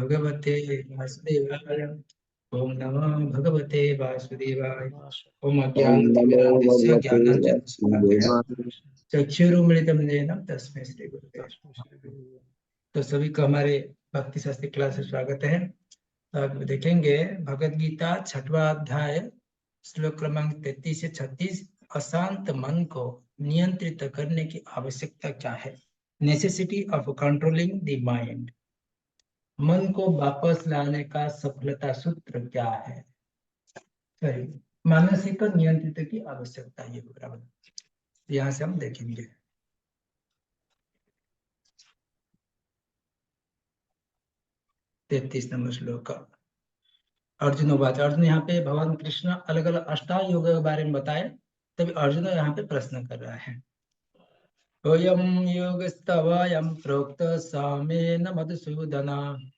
भगवते वासुदेवाय। ओम नमः भगवते वासुदेवाय। ओम ओम नमो अज्ञानतिमिरान्धस्य भगवते ज्ञानाञ्जनशलाकया वासुदेवाय। चक्षुरुन्मीलितं येन तस्मै श्री गुरुवे नमः। तो सभी को हमारे भक्ति शास्त्री क्लास में स्वागत है। तो आप देखेंगे भगवद गीता 6वां अध्याय श्लोक क्रमांक 33 से 36। अशांत मन को नियंत्रित करने की आवश्यकता क्या है? Necessity of controlling the mind. मन को वापस लाने का सफलता सूत्र क्या है? सही, मानसिक नियंत्रित की आवश्यकता है, बराबर। यहाँ से हम देखेंगे 33 नंबर श्लोक का। अर्जुन बात, अर्जुन यहाँ पे भगवान कृष्ण अलग अलग अष्टांग योग के बारे में बताए, तभी अर्जुन यहाँ पे प्रश्न कर रहा है। अयं योगस्तवयं प्रोक्त सामेन मधुसूदन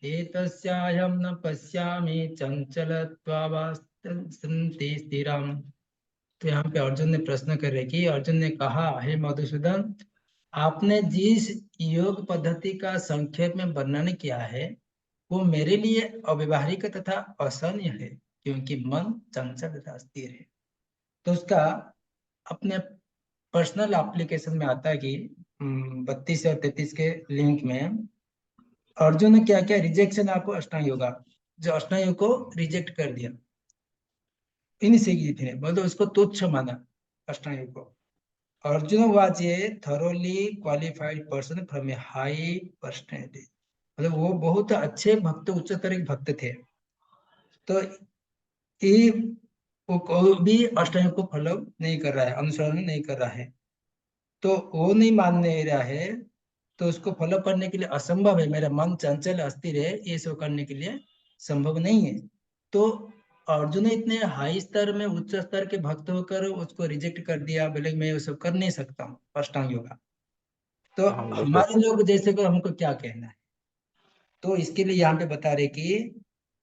एतस्याहं न पश्यामि चंचलत्वावस्थिति स्थिरम्। तो यहाँ पे अर्जुन ने प्रश्न कर रहे कि अर्जुन ने कहा, हे मधुसूदन, आपने जिस योग पद्धति का संक्षेप में वर्णन किया है वो मेरे लिए अव्यवहारिक तथा असहनीय है, क्योंकि मन चंचल तथा स्थिर है। तो उसका अपने पर्सनल एप्लीकेशन में आता है कि 32 और 33 के लिंक में अर्जुन ने क्या क्या रिजेक्शन आपको अष्टांग योगा, जो अष्टांग योग को रिजेक्ट कर दिया इनसे बोलो उसको तुच्छ माना अष्टांग योग को। Arjun was a thoroughly qualified person from A high personality, मतलब वो बहुत अच्छे भक्त, उच्चतर भक्त थे। तो ये वो कोई भी अष्टांग को फॉलो नहीं कर रहा है, अनुसरण नहीं कर रहा है, तो वो नहीं मान नहीं रहा है, तो उसको फॉलो करने के लिए असंभव है। मेरा मन चंचल अस्थिर है, ये सब करने के लिए संभव नहीं है। तो अर्जुन ने इतने हाई स्तर में, उच्च स्तर के भक्त होकर उसको रिजेक्ट कर दिया, बोले मैं वो सब कर नहीं सकता हूँ अष्टांग योगा। तो हमारे लोग जैसे को हमको क्या कहना है? तो इसके लिए यहाँ पे बता रहे कि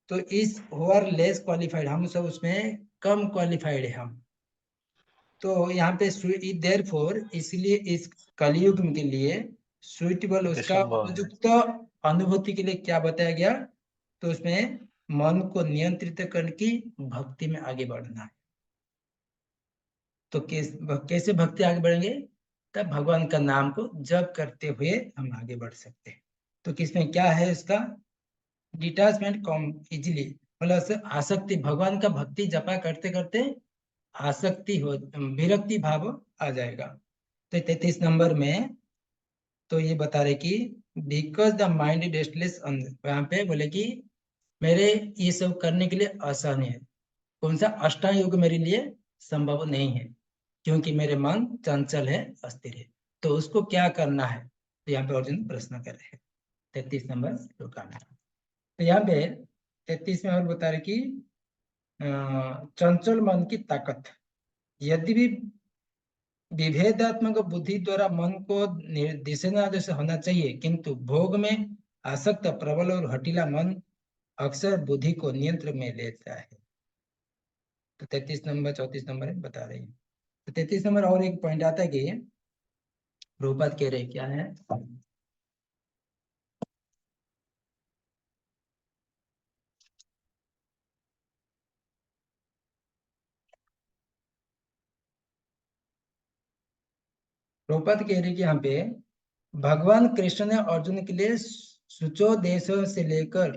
तो इस हु आर लेस क्वालिफाइड, हम सब उसमें कम क्वालिफाइड है हम। तो यहाँ पे देयरफॉर, इसलिए इस कलयुग के लिए सुइटेबल, उसका उपयुक्त अनुभूति के लिए क्या बताया गया? तो उसमें मन को नियंत्रित करने की भक्ति में आगे बढ़ना है। तो कैसे भक्ति आगे बढ़ेंगे? तब भगवान का नाम को जप करते हुए हम आगे बढ़ सकते हैं। तो किसमें क्या है इसका? डिटैचमेंट कम इजिली, मतलब आसक्ति, भगवान का भक्ति जपा करते करते आसक्ति हो, विरक्ति भाव आ जाएगा। तो 33 नंबर में तो ये बता रहे कि बिकॉज द माइंड रेस्टलेस, यहाँ पे बोले कि मेरे ये सब करने के लिए आसान है, कौन सा अष्टांग योग मेरे लिए संभव नहीं है, क्योंकि मेरे मन चंचल है, अस्थिर है। तो उसको क्या करना है? तो यहाँ पे अर्जुन प्रश्न कर रहे हैं 33 नंबर श्लोक का। तो यहाँ पे 33 में और बता रहे कि चंचल मन की ताकत, यदि भी विभेदात्मक बुद्धि द्वारा मन को निर्देशनादेश होना चाहिए, किंतु भोग में आसक्त प्रबल और हठीला मन अक्सर बुद्धि को नियंत्रण में लेता है। तो 33 नंबर 34 नंबर में बता रही है। तो 33 नंबर और एक पॉइंट आता है कि रूपद कह रहे क्या है? रूपद कह रहे कि यहाँ पे भगवान कृष्ण ने अर्जुन के लिए सुचोदेशों से लेकर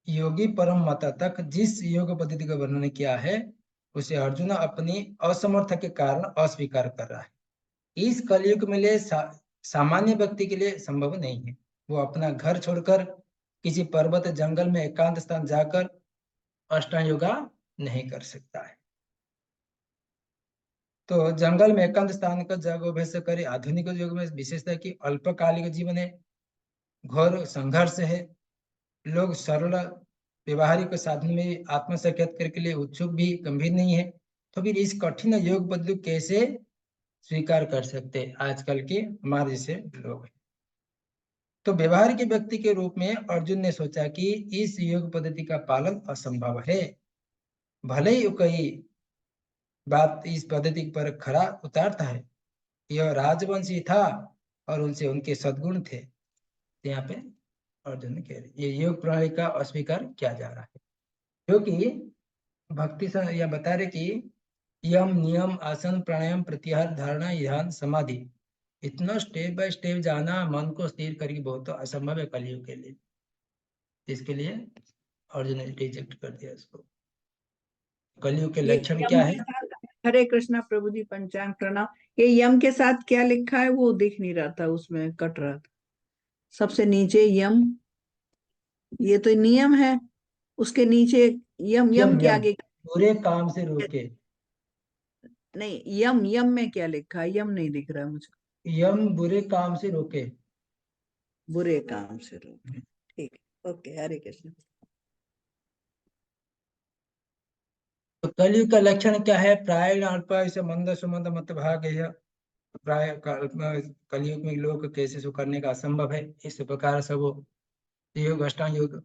योगी परम मत तक जिस योग पद्धति का वर्णन किया है, उसे अर्जुन अपनी असमर्थ के कारण अस्वीकार कर रहा है। इस कलयुग में लिए सामान्य व्यक्ति के लिए संभव नहीं है। वो अपना घर छोड़कर किसी पर्वत जंगल में एकांत स्थान जाकर अष्टांग योगा नहीं कर सकता है। तो जंगल में एकांत स्थान का जग अभ्यास करे। आधुनिक युग में विशेषता की अल्पकालिक जीवन है, घोर संघर्ष है, लोग सरल व्यवहारिक साधन में आत्म साक्षात्कार के लिए उत्सुक भी गंभीर नहीं है। तो फिर इस कठिन योग बदलू कैसे स्वीकार कर सकते हैं आजकल के हमारे जैसे लोग? तो व्यवहार के व्यक्ति के रूप में अर्जुन ने सोचा कि इस योग पद्धति का पालन असंभव है। भले ही कोई बात इस पद्धति पर खरा उतारता है, यह राजवंशी था और उनसे उनके सद्गुण थे। यहाँ पे अर्जुन कह रहे ये योग प्रणाली का अस्वीकार किया जा रहा है, क्योंकि भक्ति या बता रहे कि यम नियम आसन प्राणायाम प्रत्याहार धारणा ध्यान समाधि इतना स्टेप बाय स्टेप जाना मन को स्थिर करके बहुत असंभव है कलयुग के लिए। इसके लिए अर्जुन ने रिजेक्ट कर दिया इसको। कलयुग के ये लक्षण यम क्या के है? साथ, हरे कृष्णा प्रभु जी, पंचांग प्रणाम। ये यम के साथ क्या लिखा है वो दिख नहीं रहा था, उसमें कट रहा था। सबसे नीचे यम, ये तो नियम है, उसके नीचे यम, यम यम के यम आगे बुरे काम से रोके। नहीं, यम, यम में क्या लिखा है? यम नहीं दिख रहा मुझे। यम बुरे काम से रोके। बुरे काम से रोके, ठीक है, ओके, हरे कृष्ण। तो कलयुग का लक्षण क्या है? प्राय अल्प से मंद सुमंद मत भाग यह। प्राय कलयुग में लोग कैसे सो करने का असंभव है, इस प्रकार सब योग अष्टांग योग।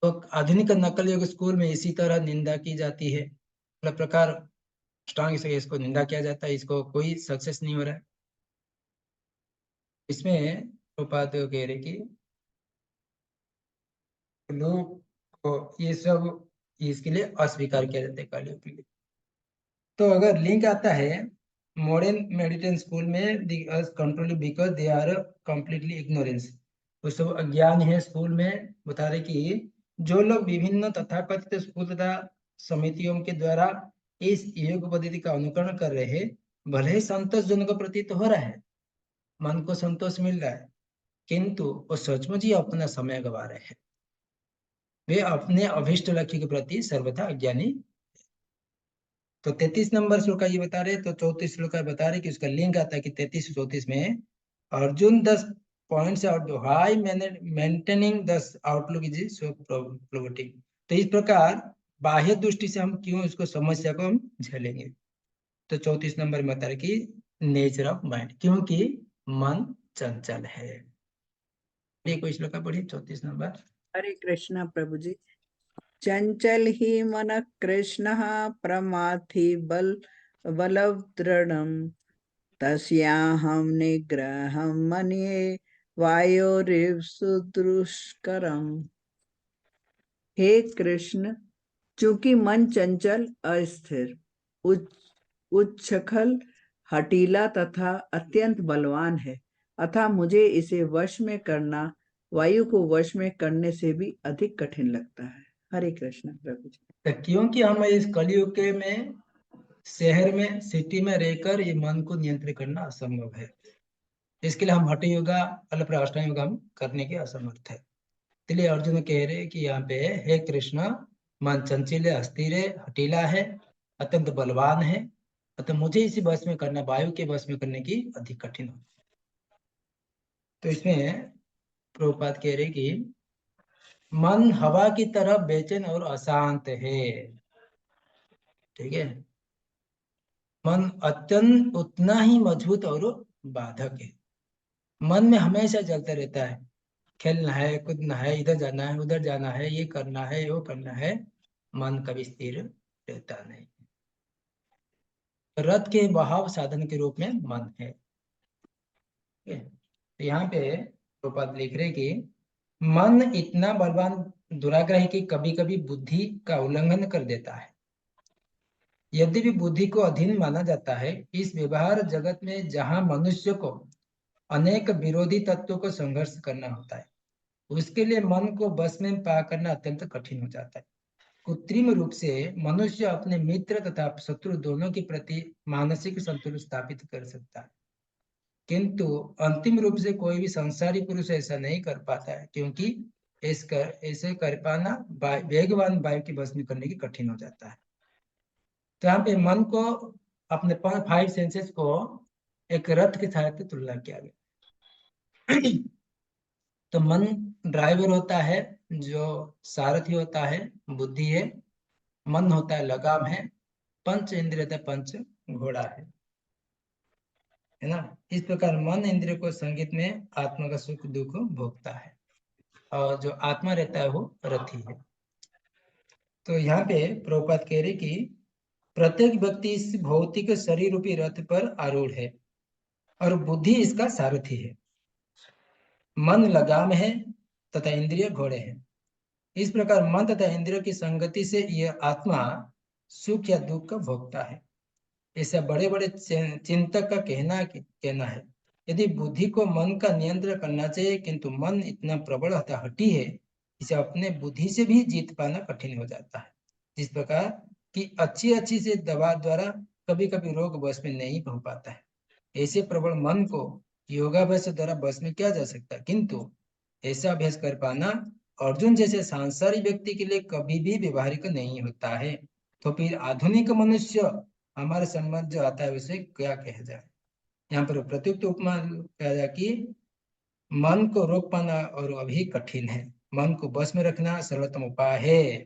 तो आधुनिक नकल योग स्कूल में इसी तरह निंदा की जाती है, मतलब प्रकार अष्टांग से इसको निंदा किया जाता है, इसको कोई सक्सेस नहीं हो रहा है। इसमें प्रभुपाद कह रहे कि लोग को ये सब इसके लिए अस्वीकार किया जाता है कलयुग के लिए। तो अगर लिंक आता है मॉडर्न मेडिटेशन स्कूल में control because they are completely ignorance, वो सब अज्ञान है स्कूल में। बता रहे कि जो लोग विभिन्न तथाकथित स्कूल तथा समितियों के द्वारा इस योग पद्धति का अनुकरण कर रहे हैं, भले ही संतोषजनक प्रतीत हो रहा है, मन को संतोष मिल रहा है, किंतु वो सचमुच ही अपना समय गवा रहे हैं। वे अपने अभिष्ट लक्ष्य के प्रति सर्वथा अज्ञानी। तो 33 नंबर श्लोक का ये बता रहे, तो 34 श्लोक का बता रहे कि उसका लिंक आता है कि 33 34 में Arjun 10 points out high maintaining the outlook is so provoking. तो इस प्रकार बाह्य दृष्टि से हम क्यों इसको समस्या को हम झेलेंगे। तो 34 नंबर में बता रहे कि नेचर ऑफ माइंड, क्योंकि मन चंचल है। ये कोई श्लोक पढ़िए 34 नंबर। हरे कृष्णा प्रभु जी। चंचल ही मन कृष्ण प्रमाथि बलवदृढ़ तस्याहं निग्रहं मन्ये वायोरिव सुदुष्करम्। हे कृष्ण, चूंकि मन चंचल, अस्थिर, उच्छृंखल, हठीला तथा अत्यंत बलवान है, अतः मुझे इसे वश में करना वायु को वश में करने से भी अधिक कठिन लगता है। हरे कृष्ण प्रभु जी। तो क्योंकि हम इस कलयुग के में शहर में सिटी में रहकर ये मन को नियंत्रित करना असंभव है, इसके लिए हम हठ योगा मतलब अष्टांग योगा हम करने के असमर्थ है। इसलिए अर्जुन कह रहे हैं कि यहाँ पे हे कृष्ण, मन चंचल है, अस्थिर है, हठीला है, अत्यंत बलवान है, अतः मुझे इसी बस में करना, वायु के बस में करने की अधिक कठिन हो। तो इसमें प्रभुपाद कह रहे कि मन हवा की तरह बेचैन और अशांत है। ठीक है, मन अत्यंत उतना ही मजबूत और बाधक है। मन में हमेशा जलता रहता है, खेलना है, कूदना है, इधर जाना है, उधर जाना है, ये करना है, वो करना है, मन कभी स्थिर रहता नहीं। रथ के बहाव साधन के रूप में मन है। ठीक है? तो यहाँ पे प्रभुपाद लिख रहे कि मन इतना बलवान दुराग्रह है कि कभी कभी बुद्धि का उल्लंघन कर देता है। यद्यपि बुद्धि को अधीन माना जाता है, इस व्यवहार जगत में जहाँ मनुष्य को अनेक विरोधी तत्वों को संघर्ष करना होता है, उसके लिए मन को बस में पा करना अत्यंत कठिन हो जाता है। कृत्रिम रूप से मनुष्य अपने मित्र तथा शत्रु दोनों के प्रति मानसिक संतुलन स्थापित कर सकता है, किंतु अंतिम रूप से कोई भी संसारी पुरुष ऐसा नहीं कर पाता है, क्योंकि ऐसे कर पाना वेगवान वायु की बस में करने की कठिन हो जाता है। तो यहाँ पे मन को, अपने 5 सेंसेस को एक रथ के साथ तुलना किया गया। तो मन ड्राइवर होता है, जो सारथी होता है बुद्धि है, मन होता है लगाम है, पंच इंद्रिय होता है पंच घोड़ा है ना। इस प्रकार मन इंद्रिय को संगीत में आत्मा का सुख दुख भोगता है, और जो आत्मा रहता है वो रथी है। तो यहाँ पे प्रभुपाद कह रहे कि प्रत्येक व्यक्ति इस भौतिक शरीर रूपी रथ पर आरूढ़ है और बुद्धि इसका सारथी है। मन लगाम है तथा इंद्रिय घोड़े हैं। इस प्रकार मन तथा इंद्रियों की संगति से यह आत्मा सुख या दुख का भोगता है। ऐसा बड़े बड़े चिंतक का कहना है। यदि बुद्धि को मन का नियंत्रण करना चाहिए, किंतु मन इतना प्रबल हठी है, इसे अपने बुद्धि से भी जीत पाना कठिन हो जाता है। जिस प्रकार कि अच्छी अच्छी से दवा द्वारा कभी कभी रोग बस में नहीं हो पाता है, ऐसे प्रबल मन को योगाभ्यास द्वारा बस में किया जा सकता है, किंतु ऐसा अभ्यास कर पाना अर्जुन जैसे सांसारिक व्यक्ति के लिए कभी भी व्यवहारिक नहीं होता है। तो फिर आधुनिक मनुष्य हमारे संबंध जो आता है उसे क्या कहा जाए। यहाँ पर प्रत्युक्त उपमा कहा जाए कि मन को रोक पाना और अभी कठिन है, मन को बस में रखना सर्वोत्तम उपाय है।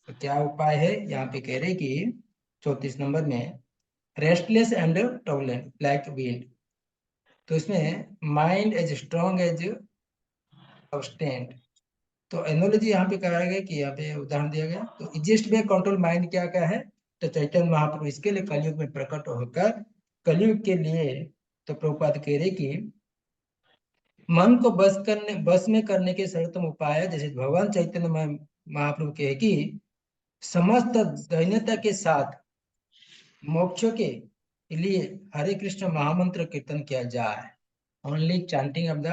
तो क्या उपाय है यहाँ पे कह रहे कि 34 नंबर में, restless and turbulent like wind. तो इसमें mind as strong as stand. तो एनोलॉजी यहाँ पे कहा गया कि यहाँ पे उदाहरण दिया गया। तो इजिएस्ट वे कंट्रोल माइंड क्या क्या है, तो चैतन्य महाप्रभु इसके लिए कलयुग में प्रकट होकर कलयुग के लिए, तो प्रभुपाद कह रहे कि मन को बस में करने के सर्वोत्तम उपाय है, जैसे भगवान चैतन्य महाप्रभु कहे कि समस्त दैन्यता के साथ मोक्ष के लिए हरे कृष्ण महामंत्र कीर्तन किया जाए। Only chanting of the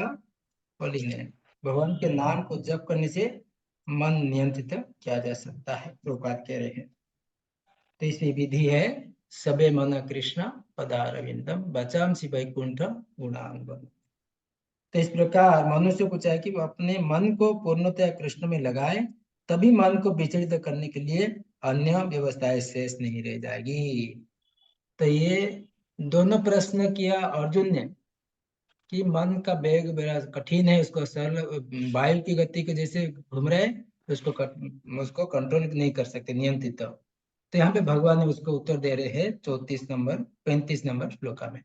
holy name, भगवान के नाम को जप करने से मन नियंत्रित किया जा सकता है, प्रभुपाद कह रहे हैं। तो इसमें विधि है, सबे मन कृष्ण पदारविंदम बचामसि वैकुंठ गुणान्वम। तो इस प्रकार मनुष्य को चाहिए कि वो अपने मन को पूर्णतः कृष्ण में लगाए, तभी मन को विचलित करने के लिए अन्य व्यवस्थाएं शेष नहीं रह जाएगी। तो ये दोनों प्रश्न किया अर्जुन ने कि मन का वेग बड़ा कठिन है, उसको सरल वायु की गति के जैसे घूम रहे हैं, उसको कंट्रोल नहीं कर सकते, नियंत्रित। तो यहाँ पे भगवान ने उसको उत्तर दे रहे हैं 35 नंबर श्लोका में।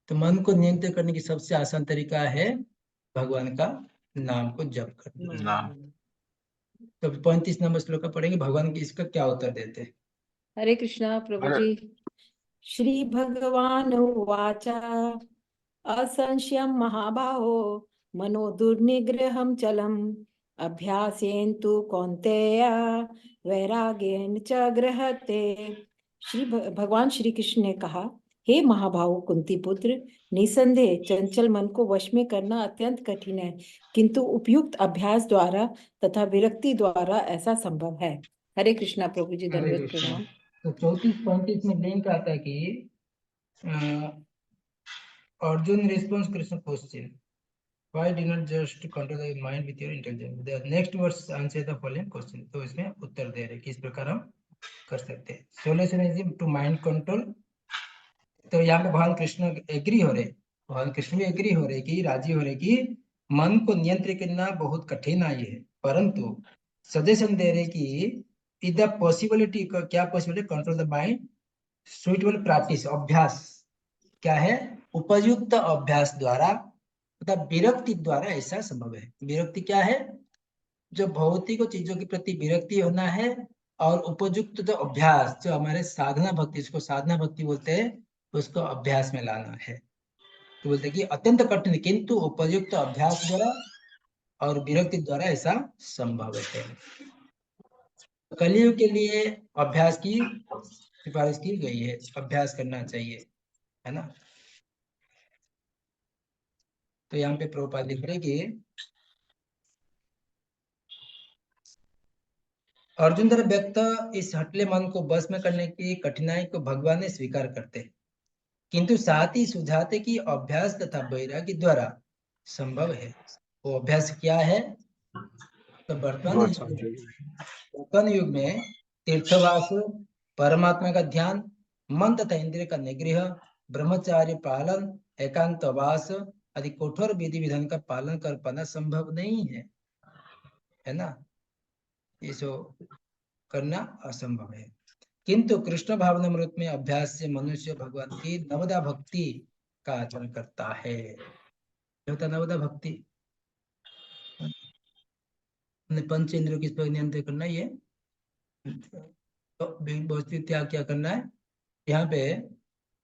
तो मन को नियंत्रित करने की सबसे आसान तरीका है भगवान का नाम को जप करना। तो 35 नंबर श्लोक का पढ़ेंगे, भगवान की इसका क्या उत्तर देते हैं। हरे कृष्णा प्रभु जी। श्री भगवान उवाच असंशयं महाबाहो मनो दुर्निग्रहं चलम् अभ्यासेन तु कौन्तेय वैराग्येन च गृह्यते। भगवान श्री कृष्ण ने कहा, हे महाबाहो कुंती पुत्र, निसंदेह चंचल मन को वश में करना अत्यंत कठिन है, किंतु उपयुक्त अभ्यास द्वारा तथा विरक्ति द्वारा ऐसा संभव है। हरे कृष्णा प्रभु जी, धन्यवाद प्रणाम। तो 34-35 में लिंक आता है कि Arjun response Krishna question, why do not just control the mind with your intelligence, the next verse answer the following question। तो इसमें उत्तर दे रहे किस प्रकार हम कर सकते हैं solution is to mind control. तो यहाँ पे भगवान कृष्ण एग्री हो रहे, भगवान कृष्ण भी एग्री हो रहे कि राजी हो रहे कि मन को नियंत्रित करना बहुत कठिन है, परंतु सजेशन दे रहे कि इज द पॉसिबिलिटी, क्या possibility, control the mind suitable practice, अभ्यास क्या है, उपयुक्त अभ्यास द्वारा तथा विरक्ति द्वारा ऐसा संभव है। विरक्ति क्या है, जो भौतिक चीजों के प्रति विरक्ति होना है, और उपयुक्त जो अभ्यास, जो हमारे साधना भक्ति, इसको साधना भक्ति बोलते हैं, उसको अभ्यास में लाना है। तो बोलते कि अत्यंत कठिन, किंतु उपयुक्त अभ्यास द्वारा और विरक्ति द्वारा ऐसा संभव है। कलयुग के लिए अभ्यास की सिफारिश की गई है, अभ्यास करना चाहिए, है ना। तो यहाँ पे प्रभुपाद लिख रहे कि अर्जुन द्वारा व्यक्त इस हटले मन को बस में करने की कठिनाई को भगवान ने स्वीकार करते, किंतु साथ ही सुझाते कि अभ्यास तथा वैराग्य द्वारा संभव है। वो अभ्यास क्या है, तो वर्तमान युग में तीर्थवास, परमात्मा का ध्यान, मन तथा इंद्रिय का निग्रह, ब्रह्मचार्य पालन, एकांतवास आदि कठोर विधि विधान का पालन कर पाना संभव नहीं है ना, ये जो करना असंभव है। किंतु कृष्ण भावनामृत में अभ्यास से मनुष्य भगवान की नवदा भक्ति का आचरण करता है। होता नवदा भक्ति, पंच इंद्रियों किस पर नियंत्रण करना, ये तो वस्तु त्याग क्या करना है, यहाँ पे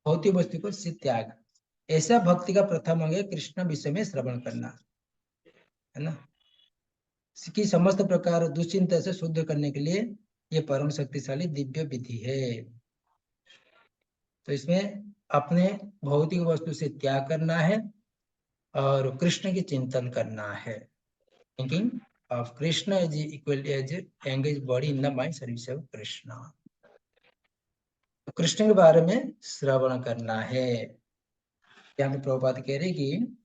भौतिक वस्तु को से त्याग, ऐसा भक्ति का प्रथम अंग है कृष्ण विषय में श्रवण करना, है ना। कि समस्त प्रकार दुश्चिंता से शुद्ध करने के लिए ये परम शक्तिशाली दिव्य विधि है। तो इसमें अपने भौतिक वस्तु से त्याग करना है और कृष्ण की चिंतन करना है। Thinking of Krishna is equal as engage body in the mind service of Krishna. Krishna के बारे में श्रवण करना है। यहाँ पे प्रभुपाद कह रहे कि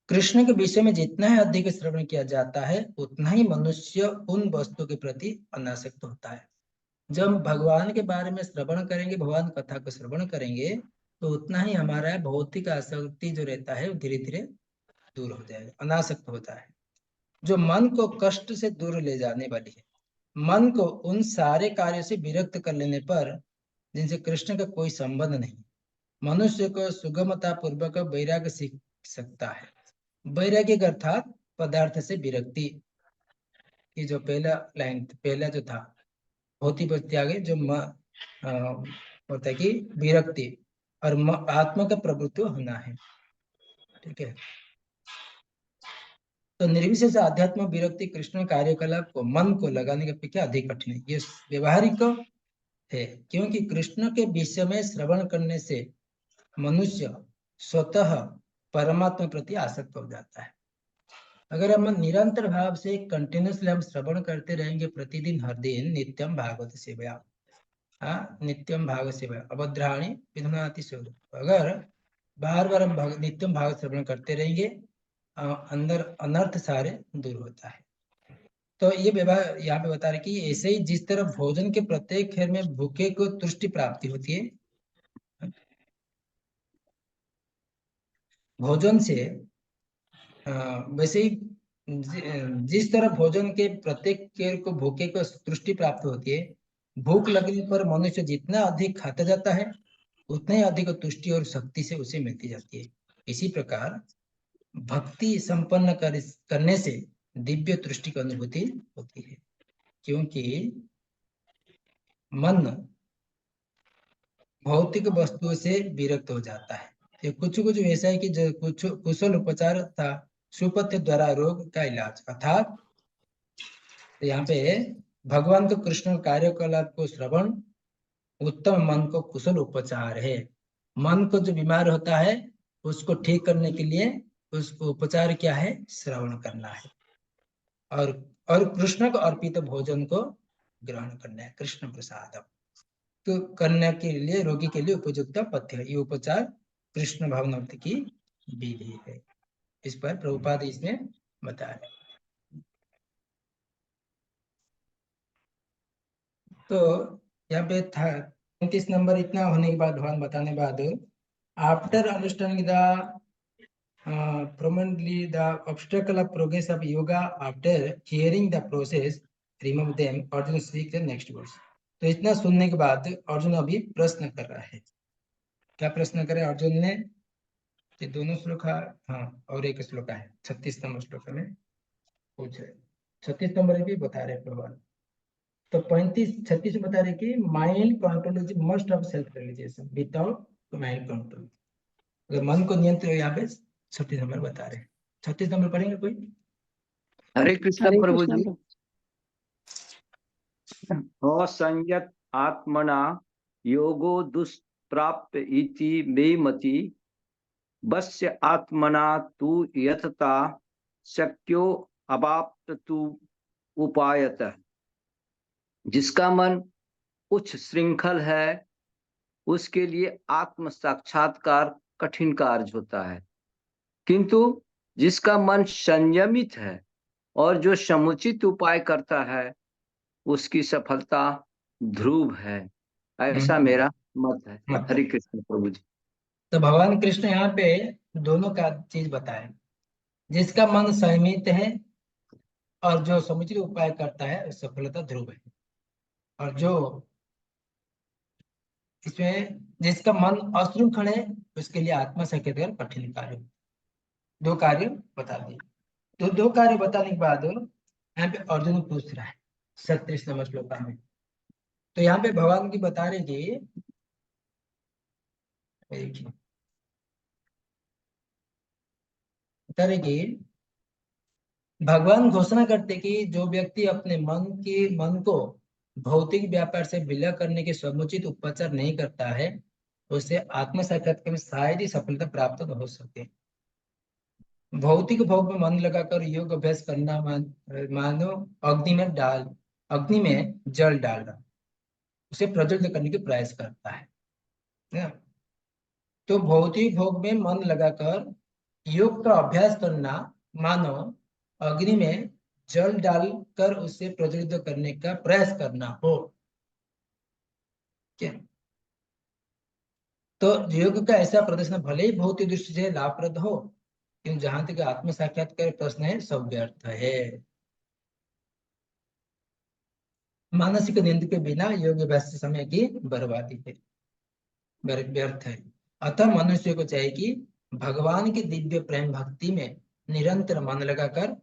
कृष्ण के विषय में जितना ही अधिक श्रवण किया जाता है उतना ही मनुष्य उन वस्तु के प्रति अनासक्त होता है। जब हम भगवान के बारे में श्रवण करेंगे, भगवान कथा को श्रवण करेंगे, तो उतना ही हमारा भौतिक आसक्ति जो रहता है वो धीरे धीरे दूर हो जाएगा, अनासक्त होता है। जो मन को कष्ट से दूर ले जाने वाली है, मन को उन सारे कार्यों से विरक्त कर लेने पर जिनसे कृष्ण का कोई संबंध नहीं, मनुष्य को सुगमता पूर्वक वैराग्य सीख सकता है। वैराग्य अर्थात पदार्थ से विरक्ति। ये जो पहला लाइन, पहला जो था भौतिक वस्तु आगे जो होता है कि विरक्ति और आत्मा का प्रभुत्व होना है, ठीक है। तो निर्विशेष आध्यात्म विरक्ति कृष्ण कार्यकलाप को मन को लगाने की अपेक्षा अधिक कठिन है। ये व्यवहारिक है, क्योंकि कृष्ण के विषय में श्रवण करने से मनुष्य स्वतः परमात्मा प्रति आसक्त हो जाता है। अगर हम निरंतर भाव से कंटिन्यूसली हम श्रवण करते रहेंगे प्रतिदिन हर दिन, नित्यम भागवत सेवया, नित्यम भागवत सेवया अभद्राणी विधुनाति स्वरूप, अगर बार बार हम नित्यम भागवत श्रवण करते रहेंगे, अंदर अनर्थ सारे दूर होता है। तो ये व्यवहार यहाँ पे बता रहे कि ऐसे ही जिस तरह भोजन के प्रत्येक खेर में भूखे को तुष्टि प्राप्ति होती है, भोजन से वैसे ही जिस तरह भोजन के प्रत्येक खेर को भूखे को तुष्टि प्राप्त होती है, भूख लगने पर मनुष्य जितना अधिक खाता जाता है उतना ही अधिक तुष्टि और शक्ति से उसे मिलती जाती है। इसी प्रकार भक्ति संपन्न करने से दिव्य तुष्टि की अनुभूति होती है, क्योंकि मन भौतिक वस्तुओं से विरक्त हो जाता है। ये कुछ कुछ ऐसा है कि जो कुछ कुशल उपचार था सुपथ्य द्वारा रोग का इलाज, अर्थात यहाँ पे भगवान तो कृष्ण कार्यकलाप को श्रवण उत्तम मन को कुशल उपचार है। मन को जो बीमार होता है उसको ठीक करने के लिए उसको उपचार क्या है, श्रवण करना है और कृष्ण को अर्पित भोजन को ग्रहण करना है, कृष्ण प्रसादम तो करने के लिए रोगी के लिए उपयुक्त पथ्य है। ये उपचार कृष्ण भावनावृत्ति की विधि है। इस पर प्रभुपाद इसमें बता रहे। तो यहाँ पे था 35 नंबर इतना होने के बाद भगवान बताने बाद after understanding the prominently the obstacle of progress of yoga, after hearing the process remove them, Arjun speak the next words। तो इतना सुनने के बाद अर्जुन अभी प्रश्न कर रहा है। क्या प्रश्न करे अर्जुन ने? ये दोनों श्लोक, हाँ और एक श्लोक है 36 नंबर श्लोक में पूछ रहे, 36 नंबर भी बता रहे भगवान। तो 35-36 बता रहे कि mind control is must of self realisation, without mind control अगर मन को नियंत्रण, यहाँ पे 36 नंबर बता रहे। 36 नंबर पढ़ेंगे कोई? हरे कृष्ण हरे प्रभु कृष्ण जी। प्रभु। असंयत आत्मना योगो दुष्प्राप्य इति बेमति, वस्य आत्मना तु यतता शक्यो अवाप्त तु उपायतः। जिसका मन उच्च श्रृंखल है उसके लिए आत्म साक्षात्कार कठिन कार्य होता है, किंतु जिसका मन संयमित है और जो समुचित उपाय करता है उसकी सफलता ध्रुव है, ऐसा मेरा मत है। हरे कृष्ण प्रभु जी। तो भगवान कृष्ण यहाँ पे दोनों का चीज बताए, जिसका मन संयमित है और जो समुचित उपाय करता है सफलता ध्रुव है, और जो इसमें जिसका मन अश्रृंखल है उसके लिए आत्मा साक्षात्कार कठिन कार्य। दो कार्य बता दिए। तो दो कार्य बताने के बाद यहाँ पे अर्जुन पूछ रहा है 37 नंबर श्लोक में। तो यहाँ पे भगवान की बता रहे कि तरह की भगवान घोषणा करते कि जो व्यक्ति अपने मन को भौतिक व्यापार से विलय करने के समुचित उपचार नहीं करता है, उसे आत्म साक्षात्कार में शायद ही सफलता प्राप्त हो सके। भौतिक भोग में मन लगाकर योग अभ्यास करना मानो अग्नि में जल डालना, उसे प्रज्वलित करने के प्रयास करता है ना? तो भौतिक भोग में मन लगाकर योग का अभ्यास करना मानो अग्नि में जल डालकर उसे प्रज्वलित करने का प्रयास करना हो। क्या? तो योग का ऐसा प्रदर्शन भले ही भौतिक दृष्टि से लाभप्रद हो, किंतु जहां तक आत्म साक्षात्कार प्रश्न है, सब व्यर्थ है। मानसिक निंद के बिना योग अभ्यास समय की बर्बादी है, व्यर्थ है। अतः मनुष्य को चाहिए कि भगवान की दिव्य प्रेम भक्ति में निरंतर मन लगाकर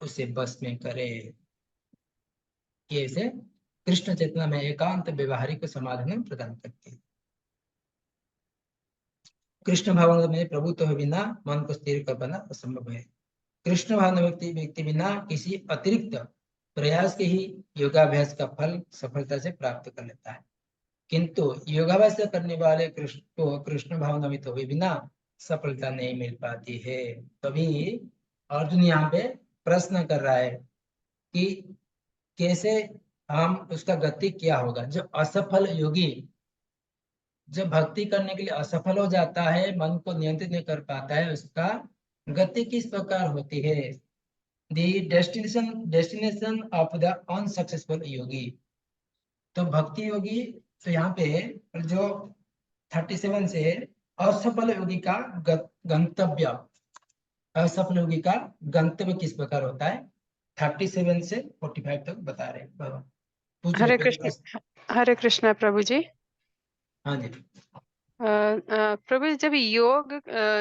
उसे बस में करे। ये इसे कृष्ण चेतना में एकांत व्यवहारिक समाधान प्रदान करती है। कृष्ण भावना में प्रभुत्व तो बिना मन को स्थिर कर पाना असंभव है। कृष्ण भावना व्यक्ति बिना किसी अतिरिक्त प्रयास के ही योगाभ्यास का फल सफलता से प्राप्त कर लेता है, किंतु योगाभ्यास करने वाले कृष्ण को कृष्ण भावना में तो बिना सफलता नहीं मिल पाती है। तभी अर्जुन यहाँ पे प्रश्न कर रहा है कि कैसे हम उसका गति क्या होगा। जो असफल योगी जब भक्ति करने के लिए असफल हो जाता है, मन को नियंत्रित नहीं कर पाता है, उसका गति किस प्रकार होती है। The destination of the unsuccessful योगी। तो भक्ति योगी, तो यहाँ पे जो 37 से असफल योगी का गंतव्य, असफल योगी का गंतव्य किस प्रकार होता है, 37 से 45 तक बता रहे हैं। पूछ लो हरे पहले कृष्ण। प्रश्न। हरे कृष्ण प्रभु जी। हाँ जी। प्रभु जी, जब योग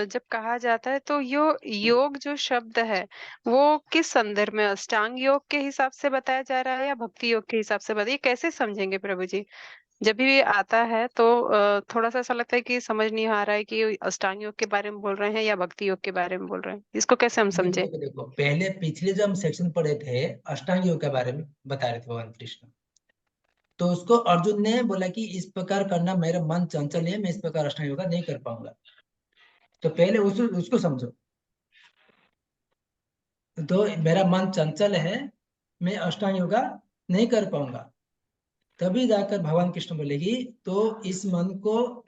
जब कहा जाता है तो योग जो शब्द है वो किस संदर्भ में, अष्टांग योग के हिसाब से बताया जा रहा है या भक्ति योग के हिसाब से बताया, ये कैसे समझेंगे प्रभु जी? जब भी आता है तो थोड़ा सा ऐसा लगता है कि समझ नहीं आ रहा है कि अष्टांग योग के बारे में बोल रहे हैं या भक्ति योग के बारे में बोल रहे हैं, इसको कैसे हम देखो समझे? देखो देखो, पहले पिछले जो हम सेक्शन पढ़े थे अष्टांग योग के बारे में बता रहे थे भगवान कृष्ण, तो उसको अर्जुन ने बोला कि इस प्रकार करना, मेरा मन चंचल है, मैं इस प्रकार अष्टांग योगा नहीं कर पाऊंगा। तो पहले उसको समझो। तो मेरा मन चंचल है, मैं अष्टांग योगा नहीं कर पाऊंगा। तभी जाकर भगवान कृष्ण बोलेगी तो इस मन को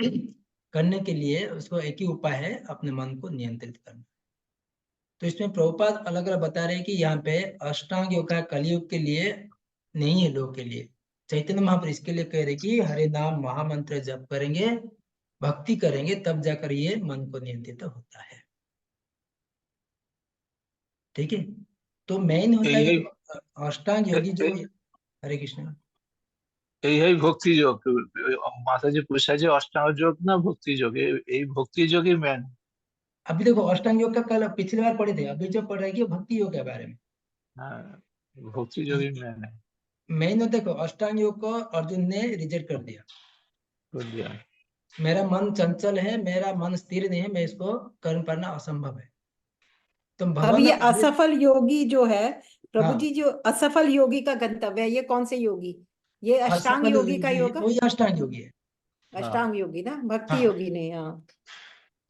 करने के लिए उसको एक ही उपाय है, अपने मन को नियंत्रित करना। तो इसमें प्रभुपाद अलग अलग बता रहे हैं कि यहाँ पे अष्टांग योग का कलयुग के लिए नहीं है, लोग के लिए। चैतन्य महाप्रभु इसके लिए कह रहे कि हरे नाम महामंत्र जप करेंगे, भक्ति करेंगे, तब जाकर ये मन को नियंत्रित होता है। ठीक है। तो मेन होता है यही कि अष्टांग योगी जो, हरे कृष्ण, यही भक्ति योग। माता जी पूछा जो अष्टांग योग ना भक्ति योग, यही भक्ति योग ही मैन। अभी देखो अष्टांग योग का कल पिछली बार पढ़े थे, अभी जो पढ़ रहे हैं कि भक्ति योग के बारे में। हाँ, भक्ति योग ही मैन है। मेन देखो अष्टांग योग को अर्जुन ने रिजेक्ट कर दिया। बोल दिया। मेरा मन चंचल है, मेरा मन स्थिर नहीं है, मैं इसको कर पाना असंभव है। तो अब भगवान ये असफल योगी जो है प्रभु हाँ, जी, जो असफल योगी का गंतव्य है, ये कौन से योगी? ये अष्टांग असफल योगी का योग, वही अष्टांग योगी है। अष्टांग योगी ना, भक्ति हाँ, योगी नहीं। हाँ,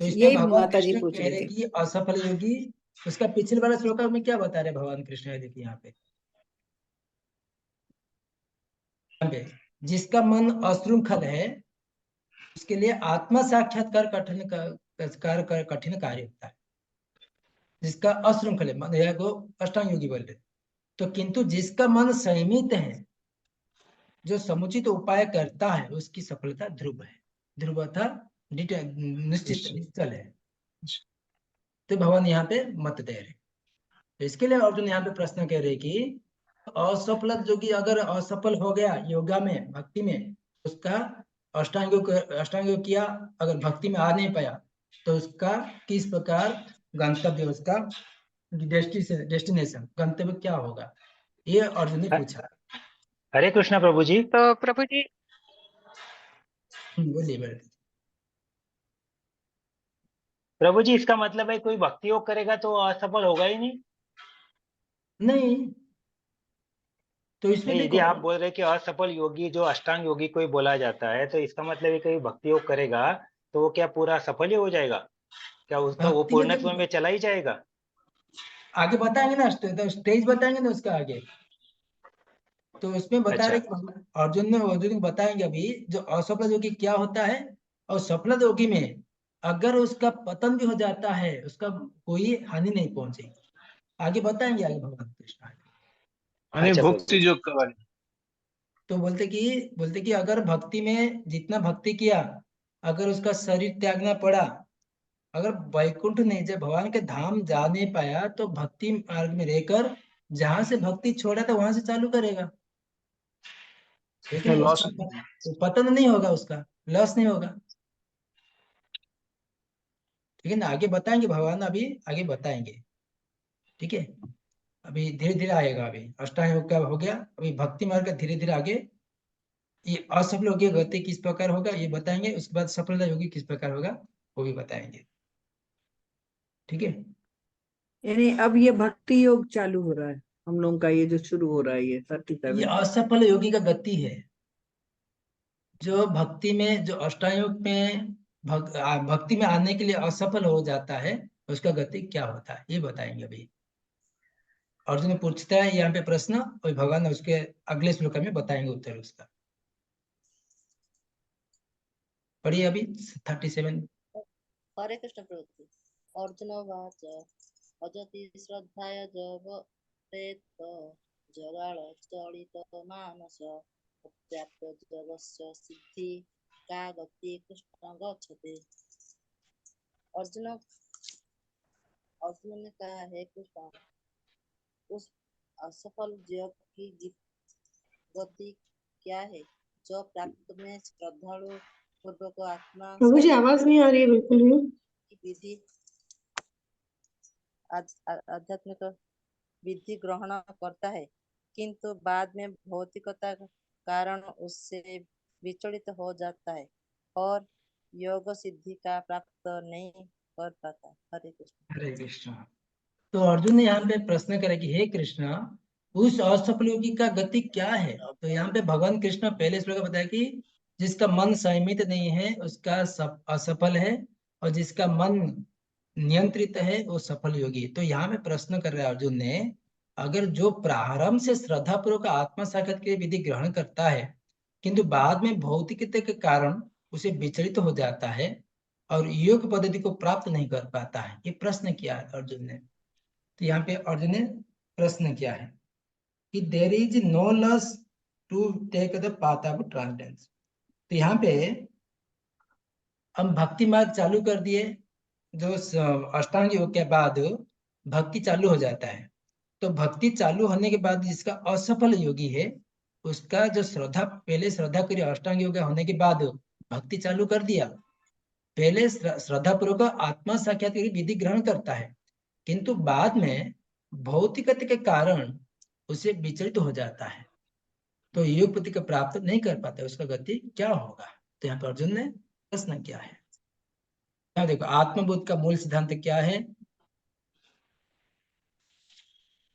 तो इसमें यही भगवान माता जी कृष्ण पूछ कह रही रहे थी। कि असफल योगी, उसका पिछले वाला श्लोक में क्या बता रहे भगवान कृष्ण है, देखिए यहाँ पे जिसका मन अश्रृंखल है उसके लिए आत्मा साक्षात्कार कठिन कार्य होता है। जिसका अश्रृंखल है मन, यह को अष्टांग योगी बोल रहे। तो किंतु जिसका मन संयमित है, जो समुचित उपाय करता है, उसकी सफलता ध्रुव है। ध्रुव अर्थात निश्चित निश्चल है। तो भगवान यहाँ पे मत दे रहे। तो इसके लिए अर्जुन यहाँ पे प्रश्न कह रहे कि असफल योगी अगर असफल हो गया योगा में, भक्ति में, उसका अष्टांग योग किया, अगर भक्ति में आ नहीं पाया, तो उसका किस प्रकार गंतव्य, उसका डेस्टिनेशन, गंतव्य क्या होगा, ये अर्जुन ने पूछा। हरे कृष्ण प्रभु जी। तो प्रभु जी, बोलिए। प्रभु जी, इसका मतलब है कोई भक्ति योग करेगा तो असफल होगा ही नहीं? नहीं, तो इसमें नहीं, यदि देखो, आप बोल रहे कि असफल योगी जो अष्टांग योगी कोई बोला जाता है, तो इसका मतलब है कोई भक्ति योग करेगा तो वो क्या पूरा सफल ही हो जाएगा? क्या उसका वो भक्ति में पूर्णत्व देखो में चला ही जाएगा? आगे बताएंगे ना, तो स्टेज बताएंगे ना उसका आगे। तो उसमें बता रहे अच्छा। कि अर्जुन को बताएंगे अभी जो असफल योगी क्या होता है, और सफल योगी में अगर उसका पतन भी हो जाता है उसका कोई हानि नहीं पहुंचेगी। आगे बताएंगे आगे भगवान कृष्ण आगे। यानी अच्छा भक्ति प्रभु जी। योग का वाले। तो बोलते कि अगर भक्ति में जितना भक्ति किया, अगर उसका शरीर त्यागना पड़ा, अगर वैकुंठ नहीं, जब भगवान के धाम जा नहीं पाया तो भक्ति मार्ग में रहकर जहां से भक्ति छोड़ा था वहां से चालू करेगा, उसमें लेकिन लॉस उसका नहीं है। पतन नहीं होगा, उसका लॉस नहीं होगा। ठीक है ना, आगे बताएंगे भगवान, अभी आगे बताएंगे। ठीक है, अभी धीरे धीरे आएगा। अभी अष्टांग योग का हो गया, अभी भक्ति मार्ग का धीरे धीरे आगे। ये असफल योगी गति किस प्रकार होगा ये बताएंगे, उसके बाद सफलता योगी किस प्रकार होगा वो भी बताएंगे। ठीक है, यानी अब ये भक्ति योग चालू हो रहा है हम लोगों का, ये जो शुरू हो रहा है ये ये 37। असफल योगी का गति है। जो भक्ति में, जो अष्टांग में भक्ति में आने के लिए असफल हो जाता है, उसका गति क्या होता है ये बताएंगे अभी। अर्जुन पूछता है यहाँ पे प्रश्न, और भगवान उसके अगले श्लोक में बताएंगे उत्तर उसका। पढ़िए अभी 37। हरे कृष्ण प्रभु। अर्जुन उवाच अजति श्रद्धाय जव प्रेत जगाळ चलित मानस अप्राप्य जगस्य सिद्धि का गति कृष्ण गच्छते। अर्जुन अर्जुन ने कहा है कृष्ण, उस असफल जग की गति क्या है जो प्राप्त में श्रद्धालु पूर्वक आत्मा प्रभु जी आवाज नहीं आ रही है बिल्कुल भी। विधि आध्यात्मिक विधि ग्रहण करता है, किंतु बाद में भौतिकता कारण उससे विचलित हो जाता है और योग सिद्धि का प्राप्त नहीं कर पाता। हरे कृष्ण। हरे कृष्ण। तो अर्जुन ने यहाँ पे प्रश्न करा कि हे कृष्ण, उस असफल योगी का गति क्या है। तो यहाँ पे भगवान कृष्ण पहले श्लोक में बताया कि जिसका मन संयमित नहीं है उसका असफल है, और जिसका मन नियंत्रित है वो सफल योगी है। तो यहाँ पे प्रश्न कर रहा है अर्जुन ने, अगर जो प्रारंभ से श्रद्धा पूर्वक आत्मा साक्षात के विधि ग्रहण करता है, किंतु बाद में भौतिकता के कारण उसे विचलित हो जाता है और योग पद्धति को प्राप्त नहीं कर पाता है, ये प्रश्न किया है अर्जुन ने। तो यहाँ पे अर्जुन ने प्रश्न किया है कि there is no loss to take the path of transcendence. तो यहाँ पे हम भक्ति मार्ग चालू कर दिए, जो अष्टांग योग के बाद भक्ति चालू हो जाता है। तो भक्ति चालू होने के बाद जिसका असफल योगी है, उसका जो श्रद्धा, पहले श्रद्धा करी अष्टांग योग होने के बाद भक्ति चालू कर दिया, पहले श्रद्धा पूर्वक आत्मा साक्षात की विधि ग्रहण करता है, किंतु बाद में भौतिकता के कारण उसे विचलित हो जाता है, तो योग पति का प्राप्त नहीं कर पाता, उसका गति क्या होगा। तो यहाँ पर अर्जुन ने प्रश्न किया है। यहाँ देखो आत्मबोध का मूल सिद्धांत क्या है।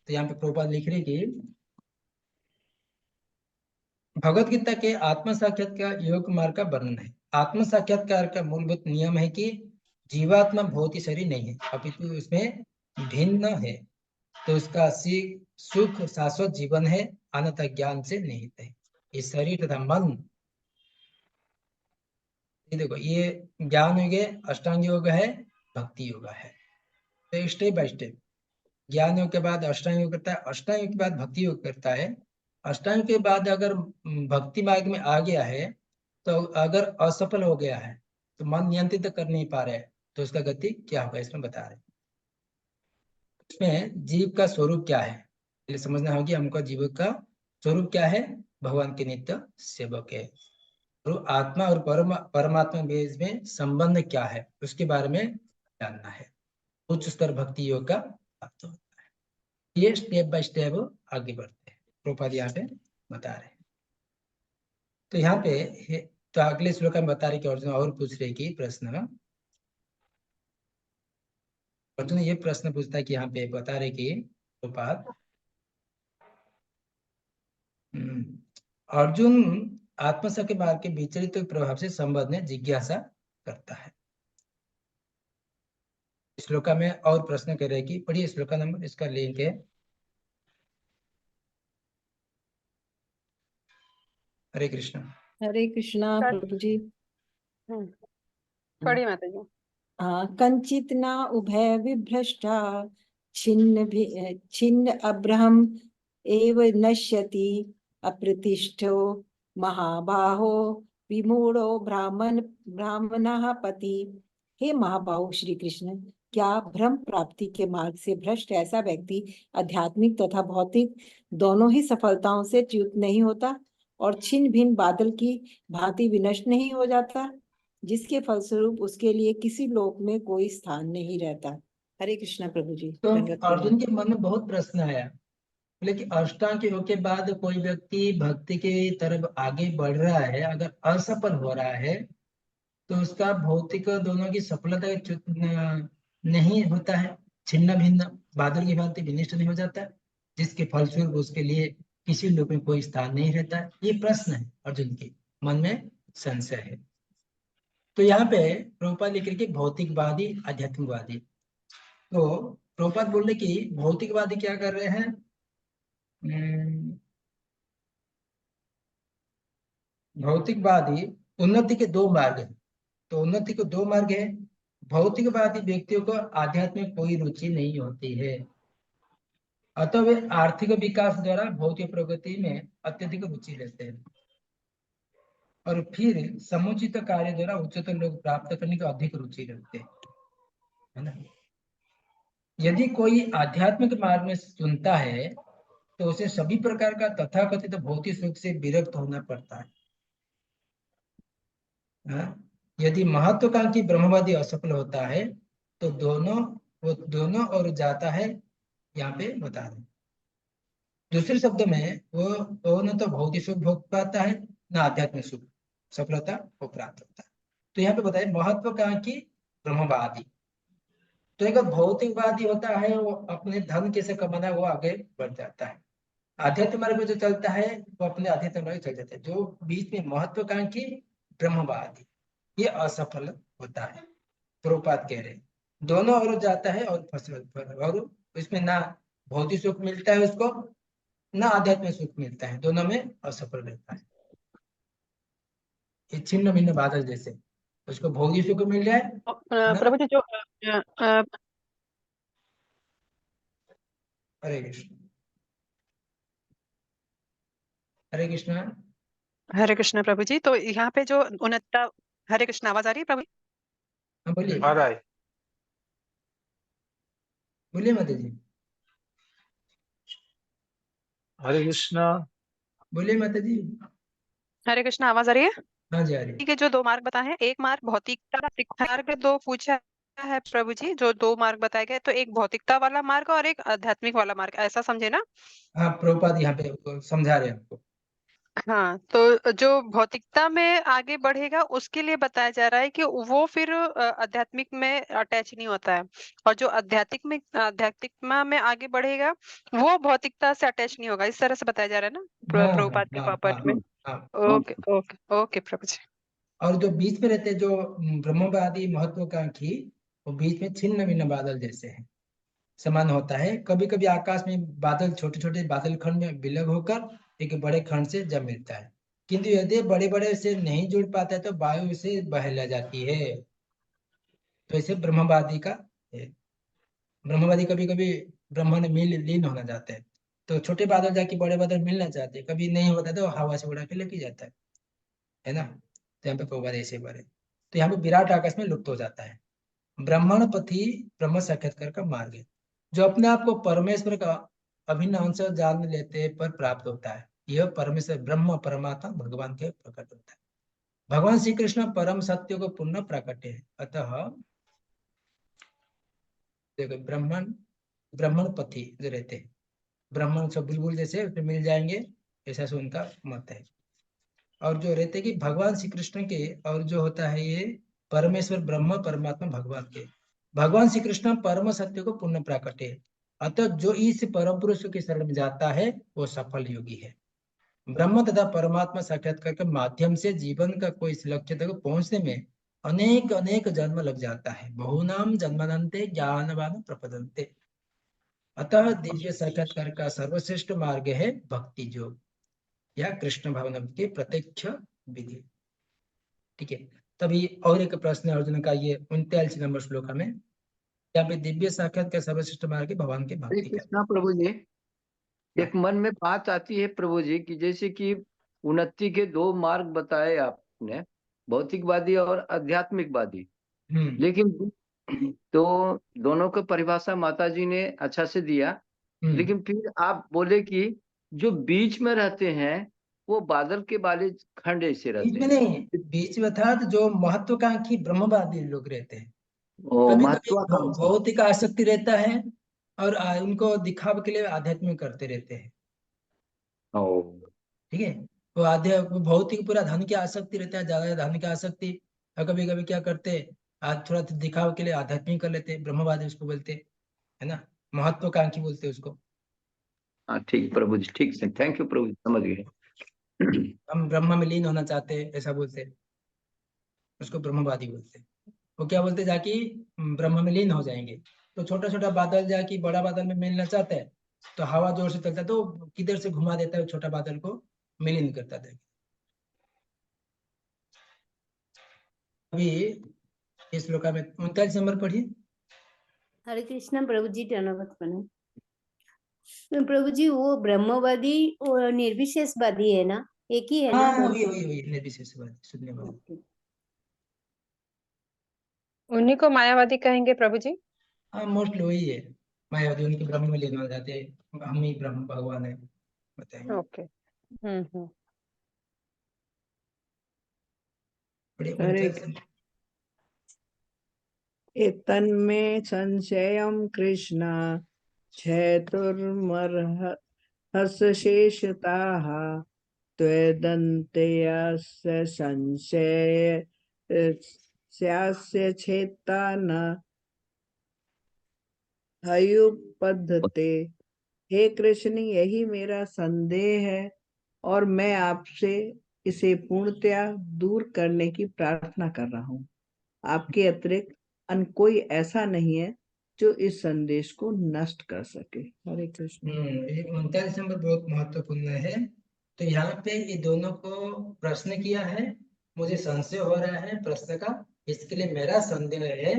तो यहाँ पे प्रभुपाद लिख रहे कि भगवत गीता के आत्म साक्षात्कार योग मार्ग का वर्णन है। आत्म साक्षात्कार का मूलभूत नियम है कि जीवात्मा भौतिक शरीर नहीं है, अपितु उसमें भिन्न है। तो उसका सुख शाश्वत जीवन है, अनंत ज्ञान से निहित है। ये शरीर तथा मन, ये देखो ये ज्ञान योग है, अष्टांग योग है, भक्ति योग है। तो स्टेप बाय स्टेप ज्ञान योग के बाद अष्टांग योग करता है, अष्टांग योग के बाद भक्ति योग करता है, अष्टांग के बाद अगर भक्ति मार्ग में आ गया है, तो अगर असफल हो गया है, तो मन नियंत्रित कर नहीं पा रहे हैं, तो उसका गति क्या होगा इसमें बता रहे। इसमें जीव का स्वरूप क्या है पहले समझना होगी हमको। जीव का स्वरूप क्या है, भगवान के नित्य सेवक है। और आत्मा और परमात्मा बीच में संबंध क्या है उसके बारे में जानना है। उच्च स्तर भक्ति योग का प्राप्त होता है। ये स्टेप बाय स्टेप आगे बढ़ते हैं, प्रभुपाद यहाँ पे बता रहे हैं। तो यहाँ पे तो अगले श्लोक में बता रहे कि अर्जुन और पूछ रहे कि प्रश्न अर्जुन ये प्रश्न पूछता है कि यहाँ पे बता रहे कि प्रभुपाद, अर्जुन आत्मसख के मार्ग के विचलित प्रभाव से संबंध जिज्ञासा करता है। श्लोका में और प्रश्न कर रहे कि पढ़िए श्लोका नंबर, इसका लिंक है। हरे कृष्ण। हरे कृष्णा प्रभु जी। पढ़िए माता जी। कंचित न उभय विभ्रष्टा छिन्न अब्रहम एव नश्यति अप्रतिष्ठो महाबाहो विमूढ़ो ब्राह्मणः पति। हे महाबाहो श्री कृष्ण, क्या ब्रह्म प्राप्ति के मार्ग से भ्रष्ट ऐसा व्यक्ति आध्यात्मिक तथा भौतिक दोनों ही सफलताओं से च्युत नहीं होता और छिन्न भिन्न बादल की भांति विनष्ट नहीं हो जाता, जिसके फलस्वरूप उसके लिए किसी लोक में कोई स्थान नहीं रहता। हरे कृष्णा प्रभु जी। तो दंडवत अर्जुन प्रणाम। के मन में बहुत प्रश्न आया, बोले कि अष्टांग योग के बाद कोई व्यक्ति भक्ति की तरफ आगे बढ़ रहा है, अगर असफल हो रहा है तो उसका भौतिक दोनों की सफलता नहीं होता है, छिन्न भिन्न बादल की भांति विनिष्ट नहीं हो जाता है, जिसके फलस्वरूप उसके लिए किसी लोक में कोई स्थान नहीं रहता है। ये प्रश्न है अर्जुन के मन में, संशय है। तो यहाँ पे प्रभुपाद लिख रहे कि भौतिकवादी आध्यात्मिकवादी। तो प्रभुपाद बोल रहे कि भौतिकवादी क्या कर रहे हैं, भौतिकवादी उन्नति के दो मार्ग हैं। तो उन्नति के दो मार्ग है। भौतिकवादी व्यक्तियों को आध्यात्म में कोई रुचि नहीं होती है, अतः वे आर्थिक विकास द्वारा भौतिक प्रगति में अत्यधिक रुचि लेते हैं और फिर समुचित कार्य द्वारा उच्चतम लोग प्राप्त करने की अधिक रुचि रखते हैं, है ना। यदि कोई आध्यात्मिक मार्ग में चुनता है तो उसे सभी प्रकार का तथाकथित भौतिक सुख से विरक्त होना पड़ता है। यदि महत्वाकांक्षी ब्रह्मवादी असफल होता है तो वो दोनों ओर जाता है, यहाँ पे बता रहे। दूसरे शब्द में वो न तो भौतिक सुख भोग पाता है, न आध्यात्मिक सुख सफलता को प्राप्त होता है। तो यहाँ पे बताए महत्वाकांक्षी ब्रह्मवादी। तो एक भौतिकवादी होता है, वो अपने धन कैसे कमाना है वो आगे बढ़ जाता है। आध्यात्म मार्ग में जो चलता है वो अपने आध्यात्म मार्ग चल जाता है। जो बीच में महत्वाकांक्षी ब्रह्मवादी, ये असफल होता है। प्रभुपाद कह रहे दोनों ओर जाता है और फसल, और इसमें ना भौतिक सुख मिलता है उसको, ना आध्यात्मिक सुख मिलता है, दोनों में असफल रहता है। ये छिन्न भिन्न बादल जैसे, उसको भौतिक सुख मिल जाए प्रभु जी, जो हरे कृष्ण। हरे कृष्ण। हरे कृष्ण प्रभु जी। तो यहाँ पे जो उन्नता, हरे कृष्ण, आवाज आ रही है प्रभु? हाँ बोलिए, आ रहा है। बोलिए माता जी। हरे कृष्ण। बोलिए माता जी। हरे कृष्ण, आवाज आ रही है? हाँ जी आ रही है। ठीक है, जो दो मार्ग बताए हैं, एक मार्ग भौतिकता मार्ग दो पूछा है प्रभु जी, जो दो मार्ग बताए गए, तो एक भौतिकता वाला मार्ग और एक आध्यात्मिक वाला मार्ग, ऐसा समझे ना? हाँ प्रभुपाद यहाँ पे समझा रहे हैं आपको। हाँ, तो जो भौतिकता में आगे बढ़ेगा उसके लिए बताया जा रहा है कि वो फिर आध्यात्मिक में अटैच नहीं होता है, और जो आध्यात्मिक में आगे बढ़ेगा वो भौतिकता से अटैच नहीं होगा। इस तरह से बताया जा रहा है ना हाँ प्रभुपाद के हाँ पापट में? हाँ। ओके ओके ओके प्रभु जी। और जो बीच में रहते हैं जो ब्रह्मवादी महत्वाकांक्षी, वो बीच में छिन्न भिन्न बादल जैसे हैं, समान होता है। कभी कभी आकाश में बादल छोटे छोटे बादल खंड में विलग होकर एक बड़े खंड से जब मिलता है, किंतु यदि बड़े बड़े से नहीं जुड़ पाता है तो वायु से बहला जाती है। तो इसे ब्रह्मवादी का है। ब्रह्मवादी कभी कभी ब्रह्म में लीन होना चाहते हैं, तो छोटे बादल जाके बड़े बादल मिलना चाहते हैं, कभी नहीं होता तो हवा से उड़ा के लेके जाता है ना। तो यहाँ पे प्रभुपाद ऐसे बड़े, तो यहाँ पे विराट आकाश में लुप्त हो जाता है। ब्राह्मण पथी ब्रह्म साक्षात्कार का मार्ग है, जो अपने आप को परमेश्वर का अभिन्न अंश जान लेते पर प्राप्त होता है। यह परमेश्वर ब्रह्म परमात्मा भगवान के प्रकट होता है। भगवान श्री कृष्ण परम सत्य को पूर्ण प्राकट्य है। अतः देखो ब्राह्मण पथी जो रहते हैं, ब्राह्मण सब बिल्कुल जैसे उसमें मिल जाएंगे, ऐसा से उनका मत है। और जो रहते कि भगवान श्री कृष्ण के, और जो होता है ये परमेश्वर ब्रह्म परमात्मा भगवान के, भगवान श्री कृष्ण परम सत्य को पूर्ण प्राकट्य है। अतः जो इस परम पुरुष के शरण में जाता है वो सफल योगी है। ब्रह्म तथा परमात्मा साक्षात्कार के माध्यम से जीवन का कोई इस लक्ष्य तक पहुंचने में अनेक अनेक जन्म लग जाता है। बहुनाम जन्मनन्ते ज्ञानवान प्रपदन्ते। अतः दिव्य साक्षात्कार का सर्वश्रेष्ठ मार्ग है भक्ति योग या कृष्ण भवन के प्रत्यक्ष विधि। ठीक है। तभी और एक प्रश्न है अर्जुन का, ये 39 नंबर श्लोक में, यहाँ पे दिव्य साक्षात का सर्वश्रेष्ठ मार्ग है भगवान के हरे भक्ति का। कृष्णा प्रभु जी, एक मन में बात आती है प्रभु जी कि जैसे कि उन्नति के दो मार्ग बताए आपने, भौतिकवादी और आध्यात्मिकवादी, लेकिन तो दोनों को परिभाषा माता जी ने अच्छा से दिया, लेकिन फिर आप बोले कि जो बीच में रहते हैं वो बादल के वाले खंड ऐसे रहते बीच में हैं। नहीं, बीच में था जो महत्वाकांक्षी ब्रह्मवादी लोग रहते हैं। ओ कभी कभी महत्वाकांक्षी। भौतिक आसक्ति रहता है और उनको दिखावे के लिए आध्यात्मिक करते रहते हैं। ओ ठीक है। वो भौतिक पूरा धन की आसक्ति रहता है, ज्यादा धन की आसक्ति, और कभी कभी क्या करते हैं, आज थोड़ा दिखावे के लिए आध्यात्मिक कर लेते हैं, ब्रह्मवादी उसको बोलते हैं, है ना, महत्वाकांक्षी बोलते हैं उसको। हाँ ठीक प्रभु जी, ठीक से, थैंक यू प्रभु जी, समझ गए। हम ब्रह्म में लीन होना चाहते हैं ऐसा बोलते हैं, उसको ब्रह्मवादी बोलते हैं। वो क्या बोलते हैं, जाके ब्रह्म में लीन हो जाएंगे। तो छोटा छोटा बादल जाके बड़ा बादल में मिलना चाहता है, तो हवा जोर से चलता है तो किधर से घुमा देता है, छोटा बादल को मिलीन करता है। अभी इस श्लोक में 39 नंबर पढ़िए। हरे कृष्ण प्रभु जी, धन्यवाद प्रणाम। तो प्रभु जी वो ब्रह्मवादी और निर्विशेषवादी है ना, एक ही है ना? हाँ वही निर्विशेषवादी, सुनने वाले। उन्हीं को मायावादी कहेंगे प्रभु जी। हाँ मोस्टली वही है, मायावादी उनके ब्रह्म में लीन हो जाते हैं, हम ही ब्रह्म भगवान है बताएंगे। ओके। हम्म। बड़े अरे 39 एतन्मे संशयं कृष्ण छैतुर्मर्हसशेषताः त्वेदन्त्यस्य संशय स्यास्य छेता न हयुपद्धते। हे कृष्ण, यही मेरा संदेह है और मैं आपसे इसे पूर्णतया दूर करने की प्रार्थना कर रहा हूँ। आपके अतिरिक्त अन्य कोई ऐसा नहीं है जो इस संदेश को नष्ट कर सके। हरे कृष्ण। ये 39 नंबर बहुत महत्वपूर्ण है। तो यहाँ पे ये दोनों को प्रश्न किया है, मुझे संशय हो रहा है प्रश्न का, इसके लिए मेरा संदेह है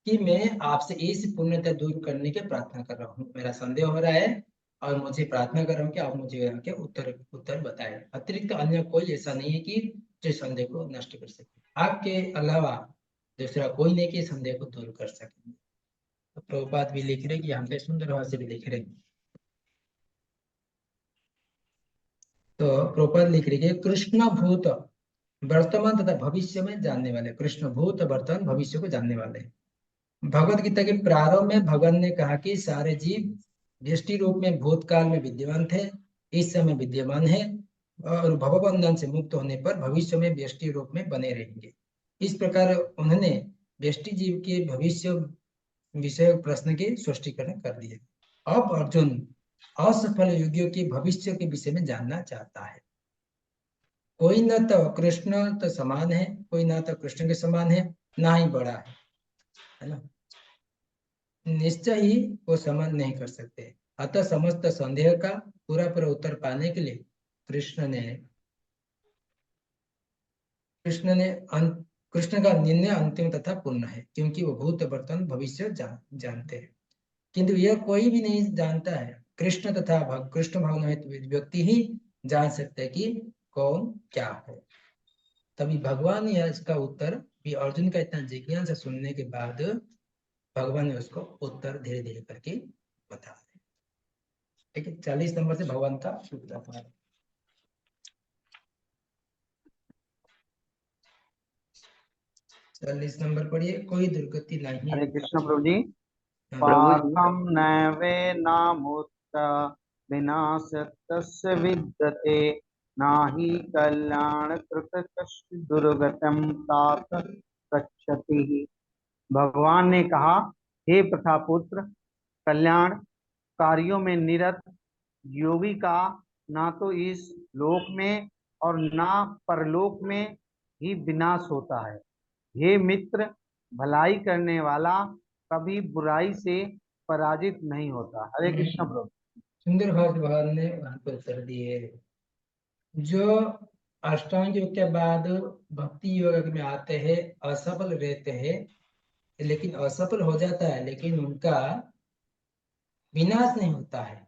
कि मैं आपसे इस पुण्यता दूर करने की प्रार्थना कर रहा हूँ। मेरा संदेह हो रहा है और मुझे प्रार्थना कर रहा हूँ कि आप मुझे यहाँ के उत्तर बताएं। अतिरिक्त अन्य कोई ऐसा नहीं है कि जो संदेह को नष्ट कर सके, आपके अलावा दूसरा कोई नहीं कि संदेह को दूर कर सके। तो प्रभुपाद भी लिख रहे कि यहाँ पे सुंदर भाव से भी लिख रहे। तो प्रभुपाद लिख रहे कि कृष्ण भूत वर्तमान तथा भविष्य में जानने वाले, कृष्ण भूत वर्तमान भविष्य को जानने वाले। भगवत गीता के प्रारंभ में भगवान ने कहा कि सारे जीव व्यष्टि रूप में भूतकाल में विद्यमान थे, इस समय विद्यमान है और भवबंधन से मुक्त होने पर भविष्य में व्यष्टि रूप में बने रहेंगे। इस प्रकार उन्होंने व्यष्टि जीव के भविष्य विषय प्रश्न के स्पष्टीकरण कर दिए। अब अर्जुन असफल योगियों के भविष्य के विषय में जानना चाहता है। कोई न तो कृष्ण तो समान है, कोई ना तो कृष्ण के समान है, ना ही बड़ा है ना, निश्चय ही वो समान नहीं कर सकते। अतः समस्त संदेह का पूरा उत्तर पाने के लिए कृष्ण का निर्णय अंतिम तथा पूर्ण है, क्योंकि वो भूत वर्तमान भविष्य जानते हैं। किंतु यह कोई भी नहीं जानता है, कृष्ण तथा कृष्ण भावनामय व्यक्ति ही जान सकते हैं कि कौन क्या है। तभी भगवान ने इसका उत्तर भी अर्जुन का इतना जिज्ञासा सुनने के बाद भगवान ने उसको उत्तर धीरे धीरे करके बता दिया। ठीक है, 40 नंबर से भगवान का उत्तर। 40 नंबर पढ़िए। कोई दुर्गति नहीं। हरे कृष्ण प्रभु जी। प्रभु जी पार्थं नैवेनामुत्र विनाशतस्य विद्यते, नाहि कल्याणकृत कश्चित् दुर्गतिं तात गच्छति। भगवान ने कहा, हे प्रथापुत्र, कल्याण कार्यों में निरत योगी का ना तो इस लोक में और ना परलोक में ही विनाश होता है। हे मित्र, भलाई करने वाला कभी बुराई से पराजित नहीं होता। हरे कृष्ण प्रभु। सुंदर भाव भगवान ने वहां पर उत्तर दिए। जो अष्टांग योग के बाद भक्ति योग में आते हैं, असफल रहते हैं, लेकिन असफल हो जाता है, लेकिन उनका विनाश नहीं होता है।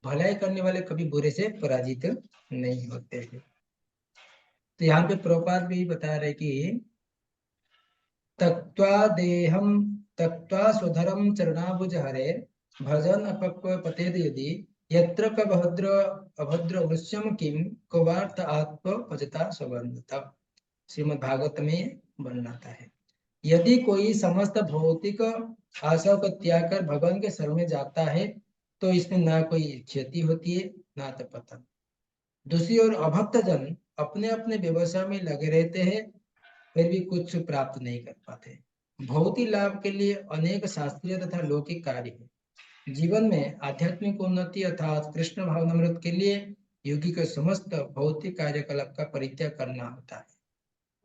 भलाई करने वाले कभी बुरे से पराजित नहीं होते हैं। तो यहाँ पे प्रभुपाद भी बता रहे कि तक्त्वा देहम तक्त्वा स्वधरम चरणाभुज हरे भजन अपक्व पतेद यदि यत्र कभद्र अभद्र वृश्यम किम कोवार्थ आत्म भजता स्वबंधता। श्रीमद् भागवत में वर्णनाता है, यदि कोई समस्त भौतिक आशा को त्याग कर भगवान के शरण में जाता है तो इसमें ना कोई क्षति होती है ना तो पतन। दूसरी ओर अभक्त जन अपने अपने व्यवसाय में लगे रहते हैं, फिर भी कुछ प्राप्त नहीं कर पाते। भौतिक लाभ के लिए अनेक शास्त्रीय तथा लौकिक कार्य है। जीवन में आध्यात्मिक उन्नति अर्थात कृष्ण भावनामृत के लिए योगी को समस्त भौतिक कार्यकलाप का परित्याग करना होता है।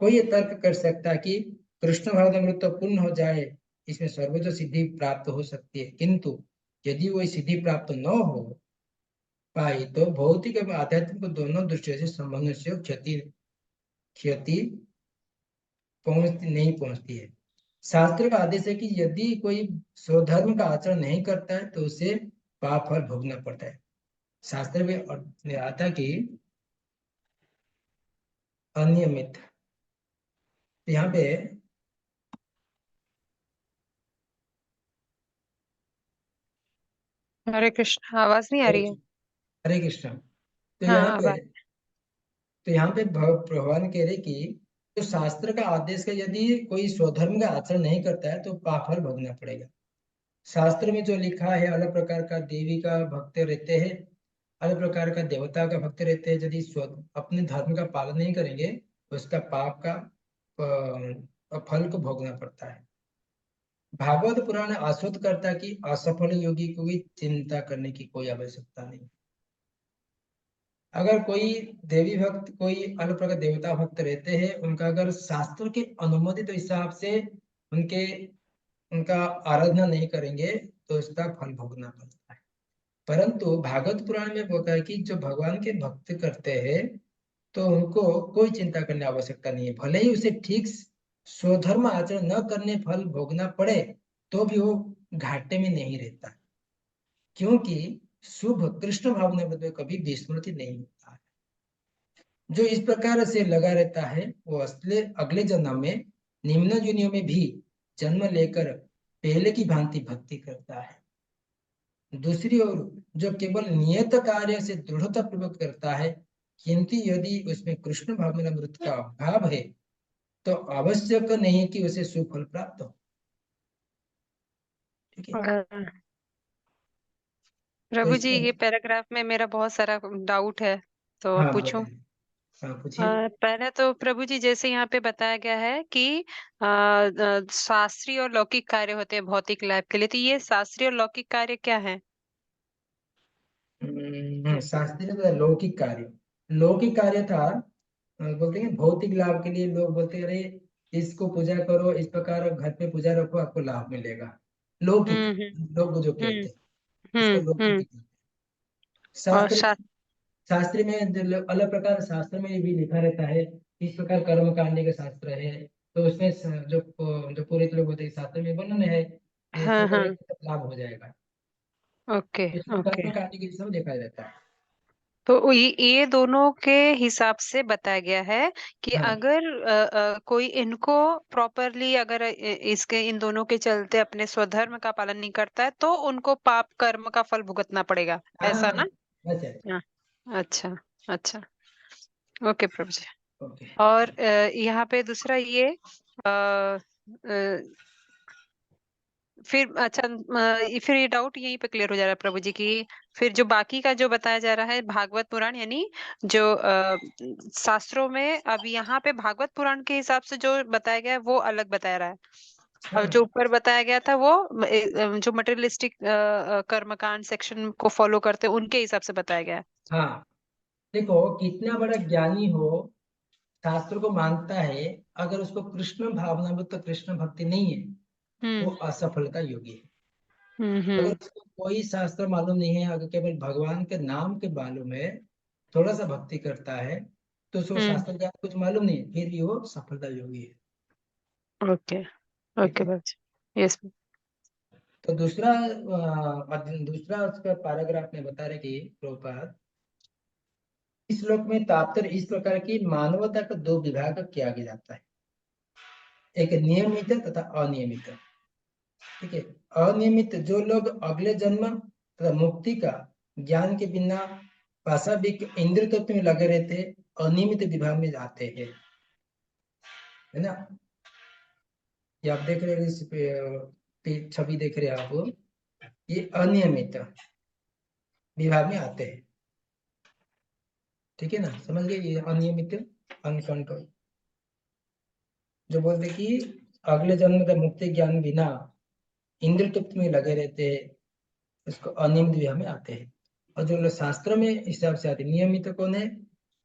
कोई ये तर्क कर सकता है कि कृष्ण भावनामृत तो पूर्ण हो जाए, इसमें सर्वोच्च सिद्धि प्राप्त हो सकती है, किंतु यदि वही सिद्धि प्राप्त न हो पाई तो भौतिक एवं आध्यात्मिक दोनों दृष्टियों से संबंध से क्षति नहीं पहुंचती है। शास्त्र का आदेश है कि यदि कोई स्वधर्म का आचरण नहीं करता है तो उसे पाप फल भोगना पड़ता है। शास्त्र में आता कि अनियमित, यहाँ पे हरे कृष्ण, आवाज नहीं आ रही है। हरे कृष्ण। तो हाँ, यहाँ पे आवाज। भगवान कह रहे कि तो शास्त्र का आदेश है, यदि कोई स्वधर्म का आचरण नहीं करता है तो पाप फल भोगना पड़ेगा। शास्त्र में जो लिखा है, अलग प्रकार का देवी का भक्त रहते हैं, अलग प्रकार का देवता का भक्त रहते हैं। यदि अपने धर्म का पालन नहीं करेंगे तो उसका पाप का फल को भोगना पड़ता है। भागवत पुराण आश्वस्त करता कि असफल योगी को भी चिंता करने की कोई आवश्यकता नहीं। अगर कोई देवी भक्त, कोई अलग प्रकार देवता भक्त रहते हैं, उनका अगर शास्त्र के अनुमोदित हिसाब से उनके उनका आराधना नहीं करेंगे तो उसका फल भोगना पड़ता है। परंतु भागवत पुराण में बोलता है कि जो भगवान के भक्त करते हैं तो उनको कोई चिंता करने की आवश्यकता नहीं है। भले ही उसे ठीक स्वधर्म आचरण न करने फल भोगना पड़े तो भी वो घाटे में नहीं रहता, क्योंकि शुभ कृष्ण भावना में कभी विस्मृति नहीं होता है। जो इस प्रकार से लगा रहता है वो अगले जन्म में निम्न योनियों में भी जन्म लेकर पहले की भांति भक्ति करता है। दूसरी ओर जो केवल नियत कार्य से दृढ़ता पूर्वक करता है, किंतु यदि उसमें कृष्ण भावनामृत का अभाव है तो आवश्यक नहीं कि उसे सुफल प्राप्त हो। ठीक है प्रभु जी, इसमें ये पैराग्राफ में मेरा बहुत सारा डाउट है, तो हाँ पूछूं? पूछिए। पहले तो प्रभु जी, जैसे यहाँ पे बताया गया है कि शास्त्रीय और लौकिक कार्य होते हैं भौतिक लाभ के लिए, तो ये शास्त्रीय और लौकिक कार्य क्या है? शास्त्रीय तो लौकिक कार्य था। बोलते हैं भौतिक लाभ के लिए लोग बोलते हैं, अरे इसको पूजा करो, इस प्रकार घर पे पूजा रखो, आपको लाभ मिलेगा। लौकिक लोग जो हम्म कहते हैं इसको लौकिक हम्म कहते हैं। और शास्त्र में अलग प्रकार शास्त्र में भी लिखा रहता है, इस प्रकार कर्म कांड का शास्त्र है, तो उसमें जो पुरोहित लोग होते हैं शास्त्र में वर्णन है कि इस हाँ प्रकार हाँ, लाभ हो जाएगा। ओके इसमें ओके। कर्म कांड के सब देखा जाता है। तो ये दोनों के हिसाब से बताया गया है कि हाँ अगर कोई इनको प्रॉपरली अगर इसके इन दोनों के चलते अपने स्वधर्म का पालन नहीं करता है तो उनको पाप कर्म का फल भुगतना पड़ेगा, ऐसा ना? बस है। हाँ, अच्छा अच्छा, ओके प्रभु जी। ओके और यहाँ पे दूसरा ये फिर अच्छा, फिर ये डाउट यहीं पे क्लियर हो जा रहा है प्रभु जी की। फिर जो बाकी का जो बताया जा रहा है भागवत पुराण, यानी जो शास्त्रों में, अब यहाँ पे भागवत पुराण के हिसाब से जो बताया गया है वो अलग बताया रहा है, और जो ऊपर बताया गया था वो जो मटेरियलिस्टिक कर्मकांड सेक्शन को फॉलो करते हैं उनके हिसाब से बताया गया है। हाँ, देखो कितना बड़ा ज्ञानी हो, शास्त्र को मानता है, अगर उसको कृष्ण भावना में तो कृष्ण भक्ति नहीं है, वो असफलता योगी है। अगर उसको कोई शास्त्र मालूम नहीं है, अगर केवल भगवान के नाम के मालूम है, थोड़ा सा भक्ति करता है, तो उसको शास्त्र का कुछ मालूम नहीं है, फिर भी वो सफलता योगी है। ओके ओके बाबूजी, यस। तो दूसरा उसका पैराग्राफ में बता रहे कि प्रभुपाद इस श्लोक में तात्पर्य इस प्रकार की मानवता का दो विभाग किया गया जाता है, एक नियमित तथा अनियमित। ठीक है, अनियमित जो लोग अगले जन्म तथा मुक्ति का ज्ञान के बिना पाशाविक इंद्रिय तत्व में लगे रहते, अनियमित विभाग में जाते हैं, है ना। ये आप देख रहे हैं, इस छवि देख रहे हैं आप, ये अनियमित विभाग में आते हैं। ठीक है ना, समझ गए, ये अनियमित अनकंट्रोल, जो बोलते कि अगले जन्म का मुक्ति ज्ञान बिना इंद्र तत्व में लगे रहते हैं, उसको अनियमित विभाग में आते हैं। और जो लोग शास्त्र में हिसाब से आते हैं, नियमित कौन है,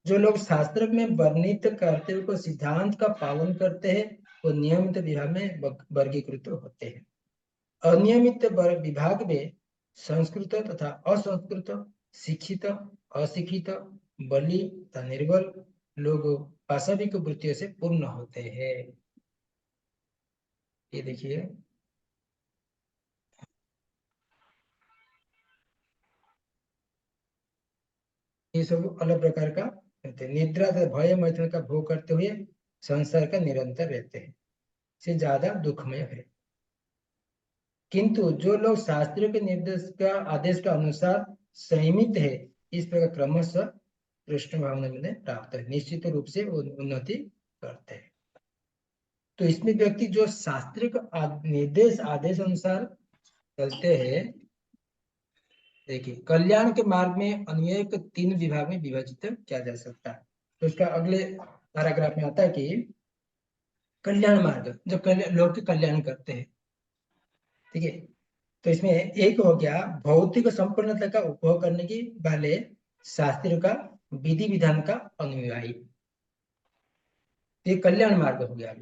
जो लोग शास्त्र में वर्णित करते हुए सिद्धांत का पालन करते हैं, वो नियमित विभाग में वर्गीकृत होते हैं। अनियमित विभाग में संस्कृत तथा असंस्कृत, शिक्षित अशिक्षित, बलि तथा निर्बल लोग पाशविक वृत्तियों से पूर्ण होते हैं। ये देखिए, ये सब अलग प्रकार का रहते हैं। निद्रा तथा भय मैथुन का भोग करते हुए संसार का निरंतर रहते हैं, से ज्यादा दुखमय है। किंतु जो लोग शास्त्रों के निर्देश का आदेश के अनुसार संयमित है, इस प्रकार क्रमशः कृष्ण भावना में प्राप्त है, निश्चित रूप से उन्नति करते हैं। तो इसमें व्यक्ति जो शास्त्रिक निर्देश आदेश अनुसार चलते हैं, देखिए कल्याण के मार्ग में अनुयायी को 3 विभाग में विभाजित किया जा सकता है। तो उसका अगले पैराग्राफ में आता है कि कल्याण मार्ग, जो लोग के कल्याण करते हैं। ठीक है, तो इसमें एक हो गया भौतिक संपन्नता का उपभोग करने की वाले शास्त्रों का विधि विधान का अनुयायी, ये कल्याण मार्ग हो गया।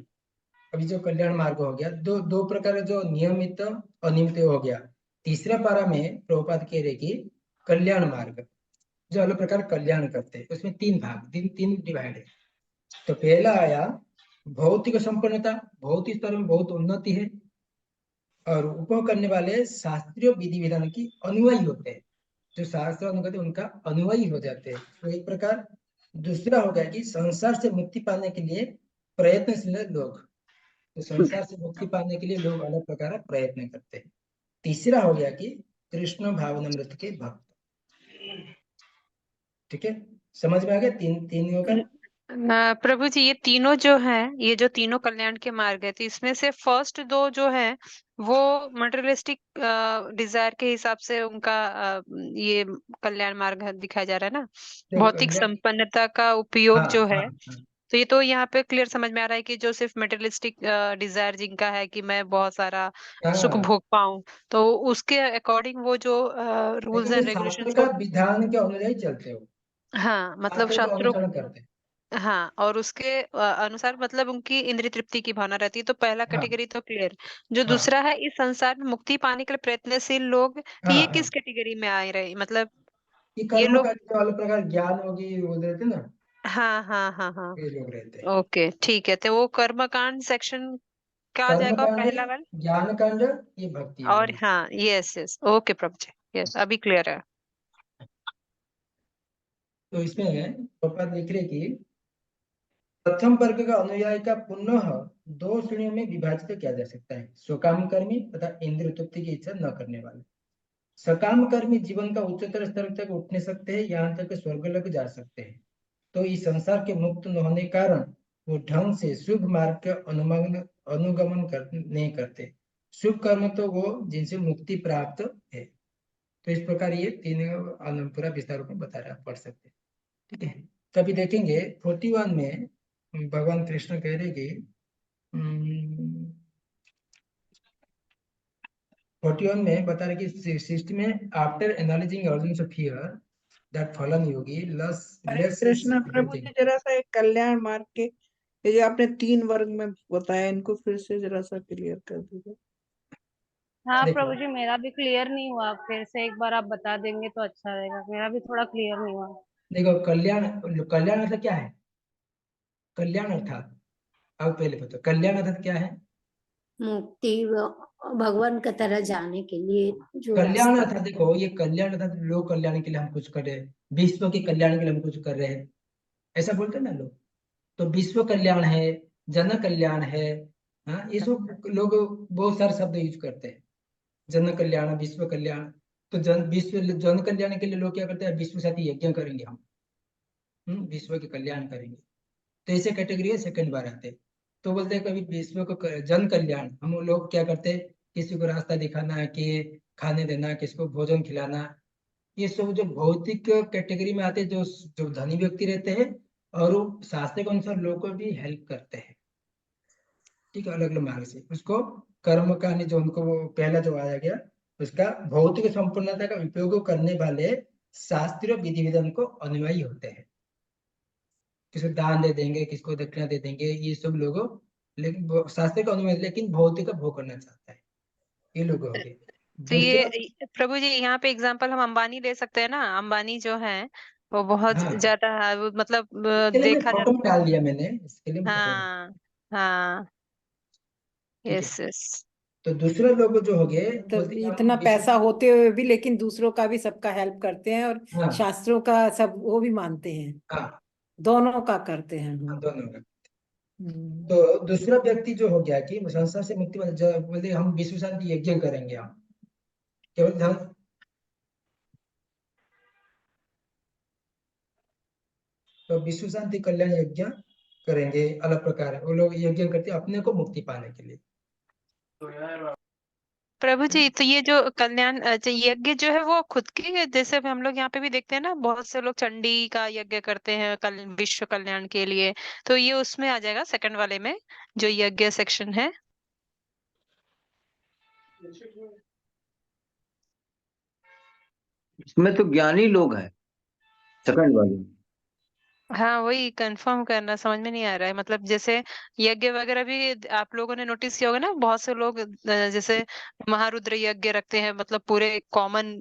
अभी जो कल्याण मार्ग हो गया, दो प्रकार, जो नियमित अनियमित हो गया। तीसरा पारा में प्रभुपाद कह रहे कि कल्याण मार्ग, जो अलग प्रकार कल्याण करते हैं, उसमें 3 भाग, तीन डिवाइड है। तो पहला आया भौतिक संपन्नता, भौतिक स्तर में बहुत उन्नति है, और उपभोग करने वाले शास्त्रीय विधि विधान की अनुयायी होते हैं, जो शास्त्र अनुगत उनका अनुयायी हो जाते हैं। तो एक प्रकार। दूसरा हो गया कि संसार से मुक्ति पाने के लिए प्रयत्नशील लोग, तो संसार से मुक्ति पाने के लिए लोग अलग प्रकार प्रयत्न करते हैं। तीसरा हो गया कि कृष्ण भावनामृत के भक्त। ठीक है, समझ में आ गया, तीन होगा प्रभु जी, ये तीनों जो हैं, ये जो तीनों कल्याण के मार्ग है, तो इसमें से फर्स्ट 2 जो हैं वो मटेरियलिस्टिक डिजायर के हिसाब से उनका ये कल्याण मार्ग दिखाया जा रहा है ना, भौतिक संपन्नता का उपयोग जो है। तो ये तो यहाँ पे क्लियर समझ में आ रहा है कि जो सिर्फ मटेरियलिस्टिक डिजायर जिनका है कि मैं बहुत सारा सुख भोग पाऊं, तो उसके अकॉर्डिंग वो जो रूल्स एंड रेगुलेशंस का विधान के अनुयायी चलते हो। हाँ, मतलब शास्त्रों करते हैं। हाँ, और उसके अनुसार मतलब उनकी इंद्रिय तृप्ति की भावना रहती है। तो पहला कैटेगरी तो क्लियर। जो दूसरा है, इस संसार में मुक्ति पाने के लिए प्रयत्नशील लोग, तो ये किस कैटेगरी में आ रहे, मतलब ये लोग अलग प्रकार ज्ञान होगी बोल रहे थे ना। हाँ, ये लोग रहते हैं। ओके, ठीक है। तो वो कर्मकांड सेक्शन क्या आ जाएगा, पहला वाला ज्ञान कांड, ये भक्ति और हाँ, यस ओके प्रभु जी, यस अभी क्लियर है। तो इसमें पापा लिख रहे कि प्रथम वर्ग का अनुयायी का पुनः 2 श्रेणियों में विभाजित किया जा सकता है, स्वकाम कर्मी तथा इंद्रिय तृप्ति की इच्छा न करने वाले। सकाम कर्मी जीवन का उच्चतर स्तर तक उठने सकते हैं, यहाँ तक स्वर्ग लग जा सकते हैं। तो इस संसार के मुक्त न होने कारण वो ढंग से शुभ मार्ग का अनुगमन नहीं करते। शुभ कर्म तो वो जिनसे मुक्ति प्राप्त है। तो इस प्रकार ये 3 पूरा विस्तार में बता रहा, पढ़ सकते। ठीक है, तभी देखेंगे 41 में भगवान कृष्ण कह रहे कि 41 में बता रहे कि 60 में after analysing origins of fear that फलन योगी हरे कृष्णा प्रभु जी, जरा सा एक कल्याण मार्ग के ये जो आपने 3 वर्ग में बताया, इनको फिर से जरा सा क्लियर कर दीजिए। हाँ देखो प्रभु जी, मेरा भी क्लियर नहीं हुआ, फिर से एक बार आप बता देंगे तो अच्छा रहेगा, मेरा भी थोड़ा क्लियर नहीं हुआ। देखो, कल्याण कल्याण अर्थ क्या है? कल्याण अर्थात, अब पहले बताओ कल्याण अर्थात क्या है? मुक्ति भगवान का तरह जाने के लिए जो कल्याण रास्ता। अर्थात देखो, ये कल्याण अर्थात लोक कल्याण के लिए हम कुछ कर रहे हैं, विश्व के कल्याण के लिए हम कुछ कर रहे हैं, ऐसा बोलते हैं ना लोग। तो विश्व कल्याण है, जन कल्याण है, हाँ, ये सब लोग बहुत सारे शब्द यूज करते हैं। जन कल्याण, विश्व कल्याण। तो जन कल्याण के लिए लोग क्या करते हैं? विश्व साथी यज्ञ करेंगे हम, विश्व के कल्याण करेंगे। तो ऐसे कैटेगरी है, सेकंड बार आते हैं। तो बोलते हैं कभी विश्व को जन कल्याण, हम लोग क्या करते हैं? किसी को रास्ता दिखाना, कि खाने देना, किसको भोजन खिलाना, ये सब जो भौतिक कैटेगरी में आते हैं, जो जो धनी व्यक्ति रहते हैं, और वो शास्त्र के अनुसार लोगों को भी हेल्प करते हैं, ठीक है, अलग अलग मार्ग से। उसको कर्म का जो उनको वो पहला जो आया गया, उसका भौतिक संपूर्णता का उपयोग करने वाले शास्त्रीय विधि विधान को अनुयायी होते हैं। किसको दान दे देंगे, किसको दक्षिणा दे देंगे, ये सब लोग, लेकिन शास्त्र का अनुयायी, लेकिन भौतिक का भोग करना चाहता है, ये लोग हो गए। तो दूसरा, ये प्रभु जी यहाँ पे एग्जांपल हम अंबानी ले सकते हैं ना। अंबानी जो है वो बहुत हाँ, ज्यादा मतलब इसके लिए मैं देखा फोटो जाता। में डाल दिया मैंने, इसके लिए मैं फोटो में, हाँ हाँ, ठीक है। Yes yes. तो दूसरे लोग जो हो गए, तो बोलते हैं इतना हम विश्व, पैसा होते हुए भी लेकिन दूसरों का भी सबका हेल्प करते हैं, और हाँ शास्त्रों का सब वो भी मानते हैं, हाँ दोनों का करते हैं हाँ, हम। दोनों का। हम्म। तो दूसरा व्यक्ति जो हो गया कि संसार से मुक्ति वाले, जो बोलते हैं, हम विश्व शांति यज्ञ करेंगे, हम केवल धन, तो विश्व शांति कल्याण यज्ञ करेंगे, अलग प्रकार है, वो लोग यज्ञ करते हैं अपने को मुक्ति पाने के लिए। प्रभु जी, तो ये जो कल्याण यज्ञ जो है वो खुद के, जैसे हम लोग यहाँ पे भी देखते हैं ना, बहुत से लोग चंडी का यज्ञ करते हैं विश्व कल्याण के लिए। तो ये उसमें आ जाएगा सेकंड वाले में, जो यज्ञ सेक्शन है। इसमें तो ज्ञानी लोग हैं सेकंड वाले में। हाँ, वही कंफर्म करना, समझ में नहीं आ रहा है। मतलब जैसे यज्ञ वगैरह भी आप लोगों ने नोटिस किया होगा ना, बहुत से लोग जैसे महारुद्र यज्ञ रखते हैं, मतलब पूरे कॉमन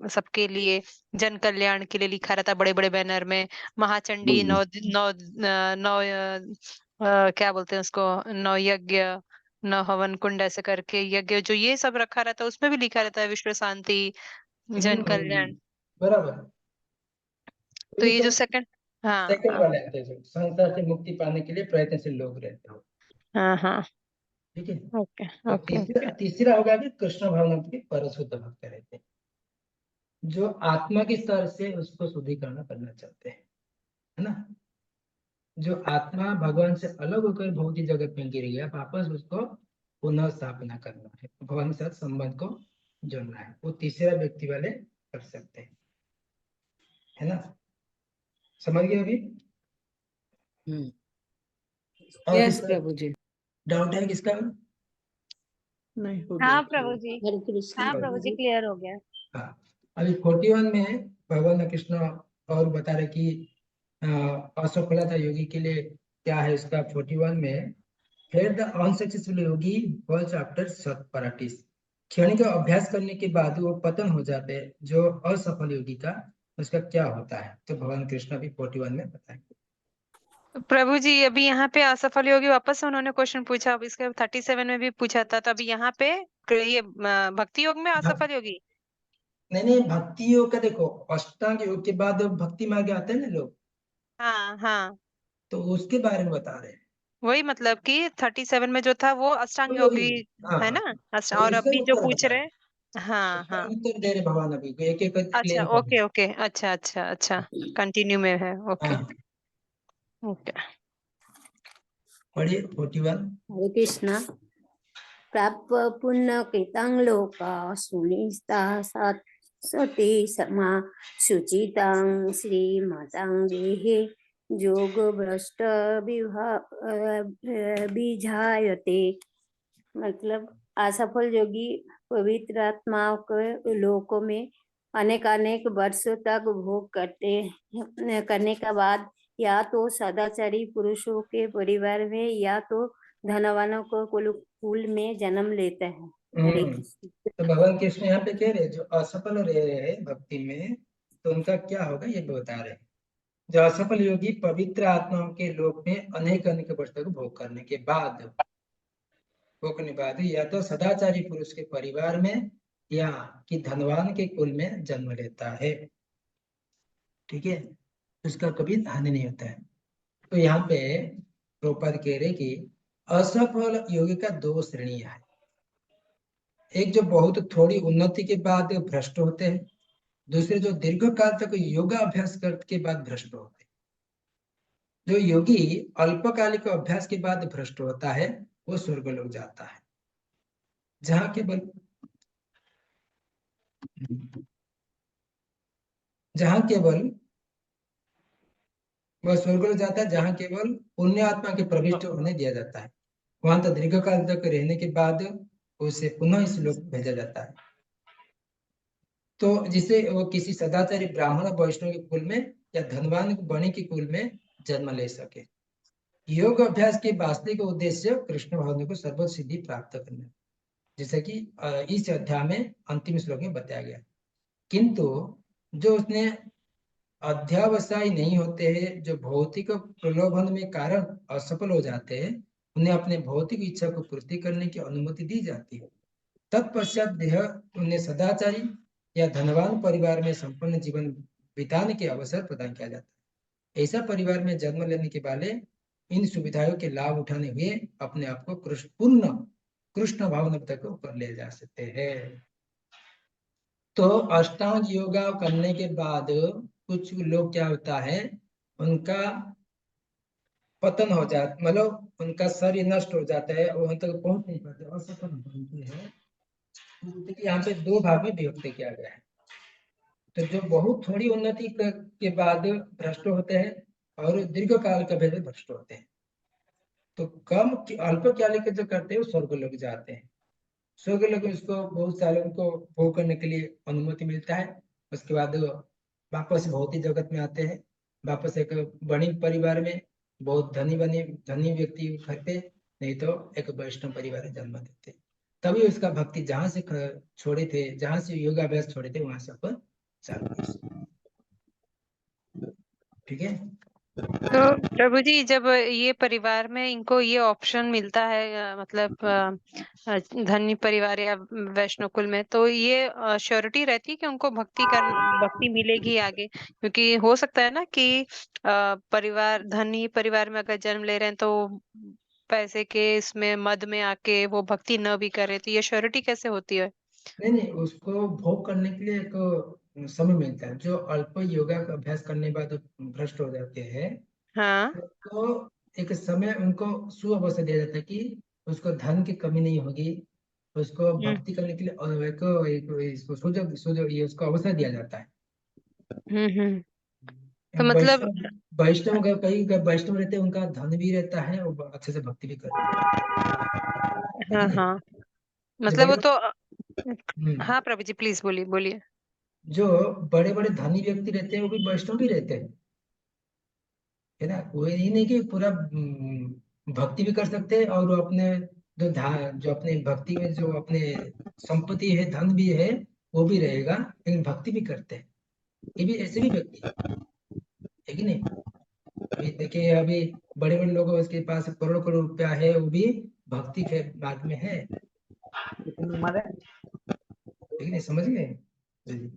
सबके लिए, जन कल्याण के लिए लिखा रहता है बड़े बड़े बैनर में। महाचंडी हम्म। नौ नौ नौ क्या बोलते हैं उसको, नौ यज्ञ, नौ हवन कुंड, ऐसे करके यज्ञ जो ये सब रखा रहता है, उसमें भी लिखा रहता है विश्व शांति, जन कल्याण। बराबर। तो तो ये ये जो सब सेकंड, हाँ सेकंड हाँ वाले आते हैं, जो संसार से मुक्ति पाने के लिए प्रयत्नशील लोग रहते हो, हाँ हाँ, ठीक है। ओके तो ओके ओके। तीसरा होगा कि कृष्ण भावनामृत के परशुद्ध भक्त रहते हैं, जो आत्मा के स्तर से उसको शुद्धिकरण करना चाहते हैं, है ना। जो आत्मा भगवान से अलग होकर भौतिक जगत में गिर गया, वापस उसको पुनः स्थापना करना है, भगवान के साथ संबंध को जोड़ना है, वो तीसरा व्यक्ति वाले कर सकते हैं, है ना। समझ गए अभी? और यस किसका प्रभु जी। डाउट है? किसका? नहीं हो गया हाँ क्लियर। प्रभु जी, हरे कृष्ण हाँ प्रभु प्रभु जी, जी। क्लियर हो गया। हाँ, अभी 41 में भगवान कृष्ण और बता रहे कि असफलता योगी के लिए क्या है इसका। 41 में, फिर the unsuccessful yogi falls after सत प्रैक्टिस, क्षणिक अभ्यास करने के बाद वो पतन हो जाते हैं, जो असफल योगी का, उसका क्या होता है, तो भगवान कृष्ण भी 41 में बताएंगे। प्रभु जी, अभी यहाँ पे असफल योगी वापस से उन्होंने क्वेश्चन पूछा, अब इसके 37 में भी पूछा था, तो अभी यहाँ पे ये भक्ति योग में असफल योगी। नहीं नहीं, भक्ति योग का देखो, अष्टांग योग के बाद भक्ति मार्ग आते हैं ना लोग, हाँ हाँ, तो उसके बारे में बता रहे हैं। वही मतलब कि 37 में जो था वो अष्टांग योगी, योगी हाँ है हाँ, ना, और और इसका अभी जो उत्तर पूछ बता रहे रहे हैं, हैं, हाँ इसका हाँ, उत्तर दे रहे भगवान अभी एक एक अच्छा क्लियर कर ओके रहे ओके, अच्छा अच्छा अच्छा, कंटिन्यू में है, हैं। ओके हाँ, ओके। पढ़िए 41। हरे कृष्णा। प्राप्य पुण्य कृतं लोका सुनिष्ठा सती समा शुचितां श्रीमतां देहे जोग भ्रष्ट विजायते। मतलब असफल योगी पवित्र आत्माओं के लोकों में अनेक वर्षों तक भोग करने के बाद या तो सदाचारी पुरुषों के परिवार में या तो धनवानों को कुल में जन्म लेता है। हरे कृष्ण। तो भगवान कृष्ण यहाँ पे कह रहे जो असफल रहे भक्ति में तो उनका क्या होगा ये बता रहे। जो असफल योगी पवित्र आत्माओं के लोक में अनेक वर्ष तक भोग करने के बाद या तो सदाचारी पुरुष के परिवार में या कि धनवान के कुल में जन्म लेता है। ठीक है, उसका कभी हानि नहीं होता है। तो यहाँ पे प्रभुपाद कह रहे कि असफल योगी का दो श्रेणियां है। एक जो बहुत थोड़ी उन्नति के बाद भ्रष्ट होते हैं, दूसरे जो दीर्घ काल तक योगाभ्यास के बाद भ्रष्ट होते हैं। जो योगी अल्पकालिक अभ्यास के बाद भ्रष्ट होता है वो स्वर्ग लोक जाता है, जहां केवल वह स्वर्ग लोक जाता है जहां केवल पुण्य आत्मा के प्रविष्ट होने दिया जाता है। वहां तो दीर्घ काल तक रहने के बाद उसे पुनः इस लोक भेजा जाता है। तो जिसे वो किसी सदाचारी ब्राह्मण वैष्णव के कुल में या धनवान बणि के कुल में जन्म ले सके। योग अभ्यास के वास्तविक उद्देश्य कृष्ण भगवान को सर्वोच्च सिद्धि प्राप्त करना, जैसा कि इस अध्याय में अंतिम श्लोक में बताया गया। किंतु जो उसने अध्यावसायी नहीं होते हैं, जो भौतिक प्रलोभन में कारण असफल हो जाते हैं, उन्हें अपने भौतिक इच्छा को पूर्ति करने की अनुमति दी जाती है। तत्पश्चात देह उन्हें सदाचारी या धनवान परिवार में संपन्न जीवन बिताने के अवसर प्रदान किया जाता है। ऐसा परिवार में जन्म लेने के वाले इन सुविधाओं के लाभ उठाने हुए अपने आप को कृष्ण भावना तक ऊपर ले जा सकते हैं। तो अष्टांग योगा करने के बाद कुछ लोग क्या होता है, उनका पतन हो जाता, मतलब उनका शरीर नष्ट हो जाता है, वहां तक पहुंच नहीं पाते, असफल बनते हैं। यहाँ पे दो भाग में विभक्त किया गया है। तो जो बहुत थोड़ी उन्नति के बाद भ्रष्ट होते हैं और दीर्घ काल का भेद भ्रष्ट होते हैं। तो कम अल्पकालिक जो करते हैं वो स्वर्ग लोग जाते हैं। स्वर्ग लोग उसको बहुत सारे उनको भोग करने के लिए अनुमति मिलता है। उसके बाद वापस भौतिक जगत में आते हैं, वापस एक वणिक परिवार में बहुत धनी व्यक्ति करते, नहीं तो एक वैष्णव परिवार में जन्म देते। तभी उसका भक्ति जहां से छोड़े थे, जहां से योगाभ्यास छोड़े थे, वहां से अपन चालू। ठीक है। तो प्रभु जी जब ये परिवार में इनको ये ऑप्शन मिलता है, मतलब धनी परिवार या वैष्णव कुल में, तो ये श्योरिटी रहती है कि उनको भक्ति मिलेगी आगे? क्योंकि हो सकता है ना कि धनी परिवार में अगर जन्म ले रहे हैं तो पैसे के इसमें मद में आके वो भक्ति न भी करे, तो ये श्योरिटी कैसे होती है? नहीं, उसको भोग करने के लिए एक समय मिलता है। जो अल्प योगा का अभ्यास करने के बाद भ्रष्ट हो जाते हैं, हाँ, तो एक समय उनको सुअवसर दिया जाता है कि उसको धन की कमी नहीं होगी, उसको भक्ति करने के लिए एक उसको अवसर दिया जाता है। तो मतलब वैष्णव कई वैष्णव रहते हैं, उनका धन भी रहता है और अच्छे से भक्ति भी करते हैं। हाँ, मतलब वो तो हाँ प्रभु जी प्लीज बोलिए। जो बड़े बड़े धनी व्यक्ति रहते हैं वो भी वैष्णव भी रहते हैं, है ना। वो ये नहीं कि पूरा भक्ति भी कर सकते हैं और वो अपने जो अपने भक्ति में जो अपने संपत्ति है, धन भी है, वो भी रहेगा, लेकिन भक्ति भी करते हैं। ये भी ऐसे भी व्यक्ति है कि नहीं। अभी देखिए, अभी बड़े बड़े लोग उसके पास करोड़ करोड़ रुपया है, वो भी भक्ति के मार्ग में है। ठीक है, समझ गए जी।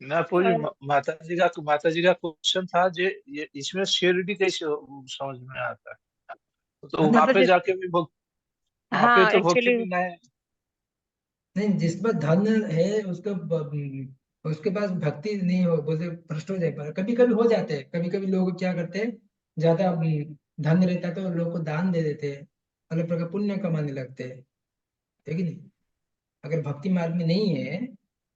ना पूरी माता जी का क्वेश्चन था ये इसमें श्योरिटी कैसे समझ में आता है? तो वहां पे जाके भी वहां पे तो भक्ति भी नहीं, जिस पर धन है उसके पास भक्ति नहीं हो, बोले भ्रष्ट हो जाए। कभी कभी हो जाते हैं, कभी कभी लोग क्या करते हैं, ज्यादा धन रहता है तो लोग को दान दे देते हैं, अलग प्रकार पुण्य कमाने लगते हैं, ठीक है नहीं। अगर भक्ति मार्ग में नहीं है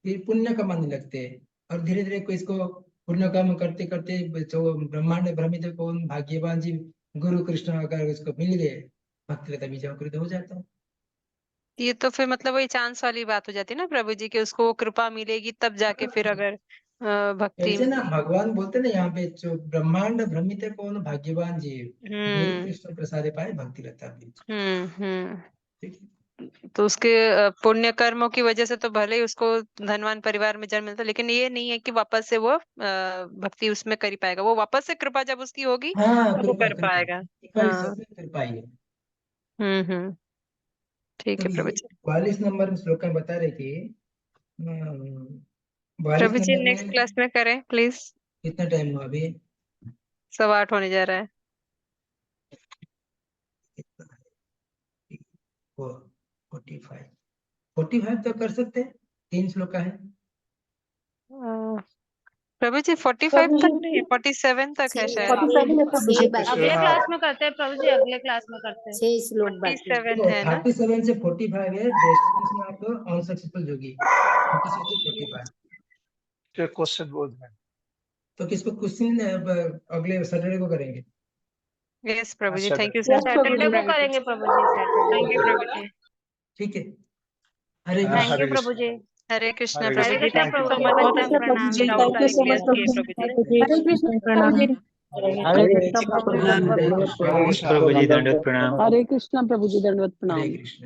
फिर पुण्य कमाने लगते हैं, और धीरे धीरे कोई इसको पुण्य काम करते करते जो ब्रह्मांड भ्रमित कौन भाग्यवान जी गुरु कृष्ण अगर उसको मिल गए, भक्ति का बीज अंकुरित हो जाता है। ये तो फिर मतलब वही चांस वाली बात हो जाती है ना प्रभु जी की, उसको वो कृपा मिलेगी तब जाके फिर अगर भक्ति। ऐसे ना भगवान बोलते ना यहाँ पे, जो ब्रह्मांड भ्रमित है कौन, भाग्यवान जीव वीर कृष्ण प्रसादे पाए भक्ति लता बीज। ठीक है। तो उसके पुण्य कर्मों की वजह से तो भले ही उसको धनवान परिवार में जन्म मिलता, लेकिन ये नहीं है कि वापस से वो भक्ति उसमें कर ही पाएगा। वो वापस से कृपा जब उसकी होगी हाँ तो वो कृपा कर कृपा पाएगा। इकाई हाँ। सब में कृपा ही है। ठीक तो है प्रभु ये जी। 42 नंबर में श्लोक में बता रहे कि 42 प्रभु जी नंबर नेक्स्ट में क्लास में करें प्लीज। कितना टाइम हुआ अभी? 8:15 होने जा रहा है। 45 तो कर सकते हैं, 3 श्लोक का है। प्रभु जी 45 प्रभु जी तक नहीं है, 47 तक है शायद। 47 है प्रभु जी। अगले क्लास में करते हैं प्रभु जी, अगले क्लास में करते हैं। 6 श्लोक बाकी 47 है ना। 37 से 45 है डेस्टिनेशन ऑफ अनसक्सेसफुल योगी। 37 से 45 क्वेश्चन बोल रहे हैं। तो किसको क्वेश्चन अगले सैटरडे को करेंगे? यस प्रभु जी, थैंक यू Yes, सर। प्रभु सैटरडे जी। को करेंगे प्रभु जी, थैंक यू सैटरडे। प्रभु जी। ठीक है। हरे हाँ, कृष्ण। थैंक यू हरे प्रभु कृष्ण। जी। हरे कृष्णा हरे प्रभु हरे जी, कृष्ण। कृष्णा थैंक यू प्रभु सो जी, मच हरे फॉर कृष्ण प्रभु द जी, doubt thank you so much clear किए प्रभु प्रभु जी। जी। हरे कृष्ण प्रणाम। हरे हरे कृष्णा प्रभु जी, कृष्ण। दंडवत हरे प्रणाम। कृष्ण। प्रभु जी दंडवत प्रणाम। हरे कृष्ण प्रभु जी, दंडवत हरे प्रणाम। कृष्ण।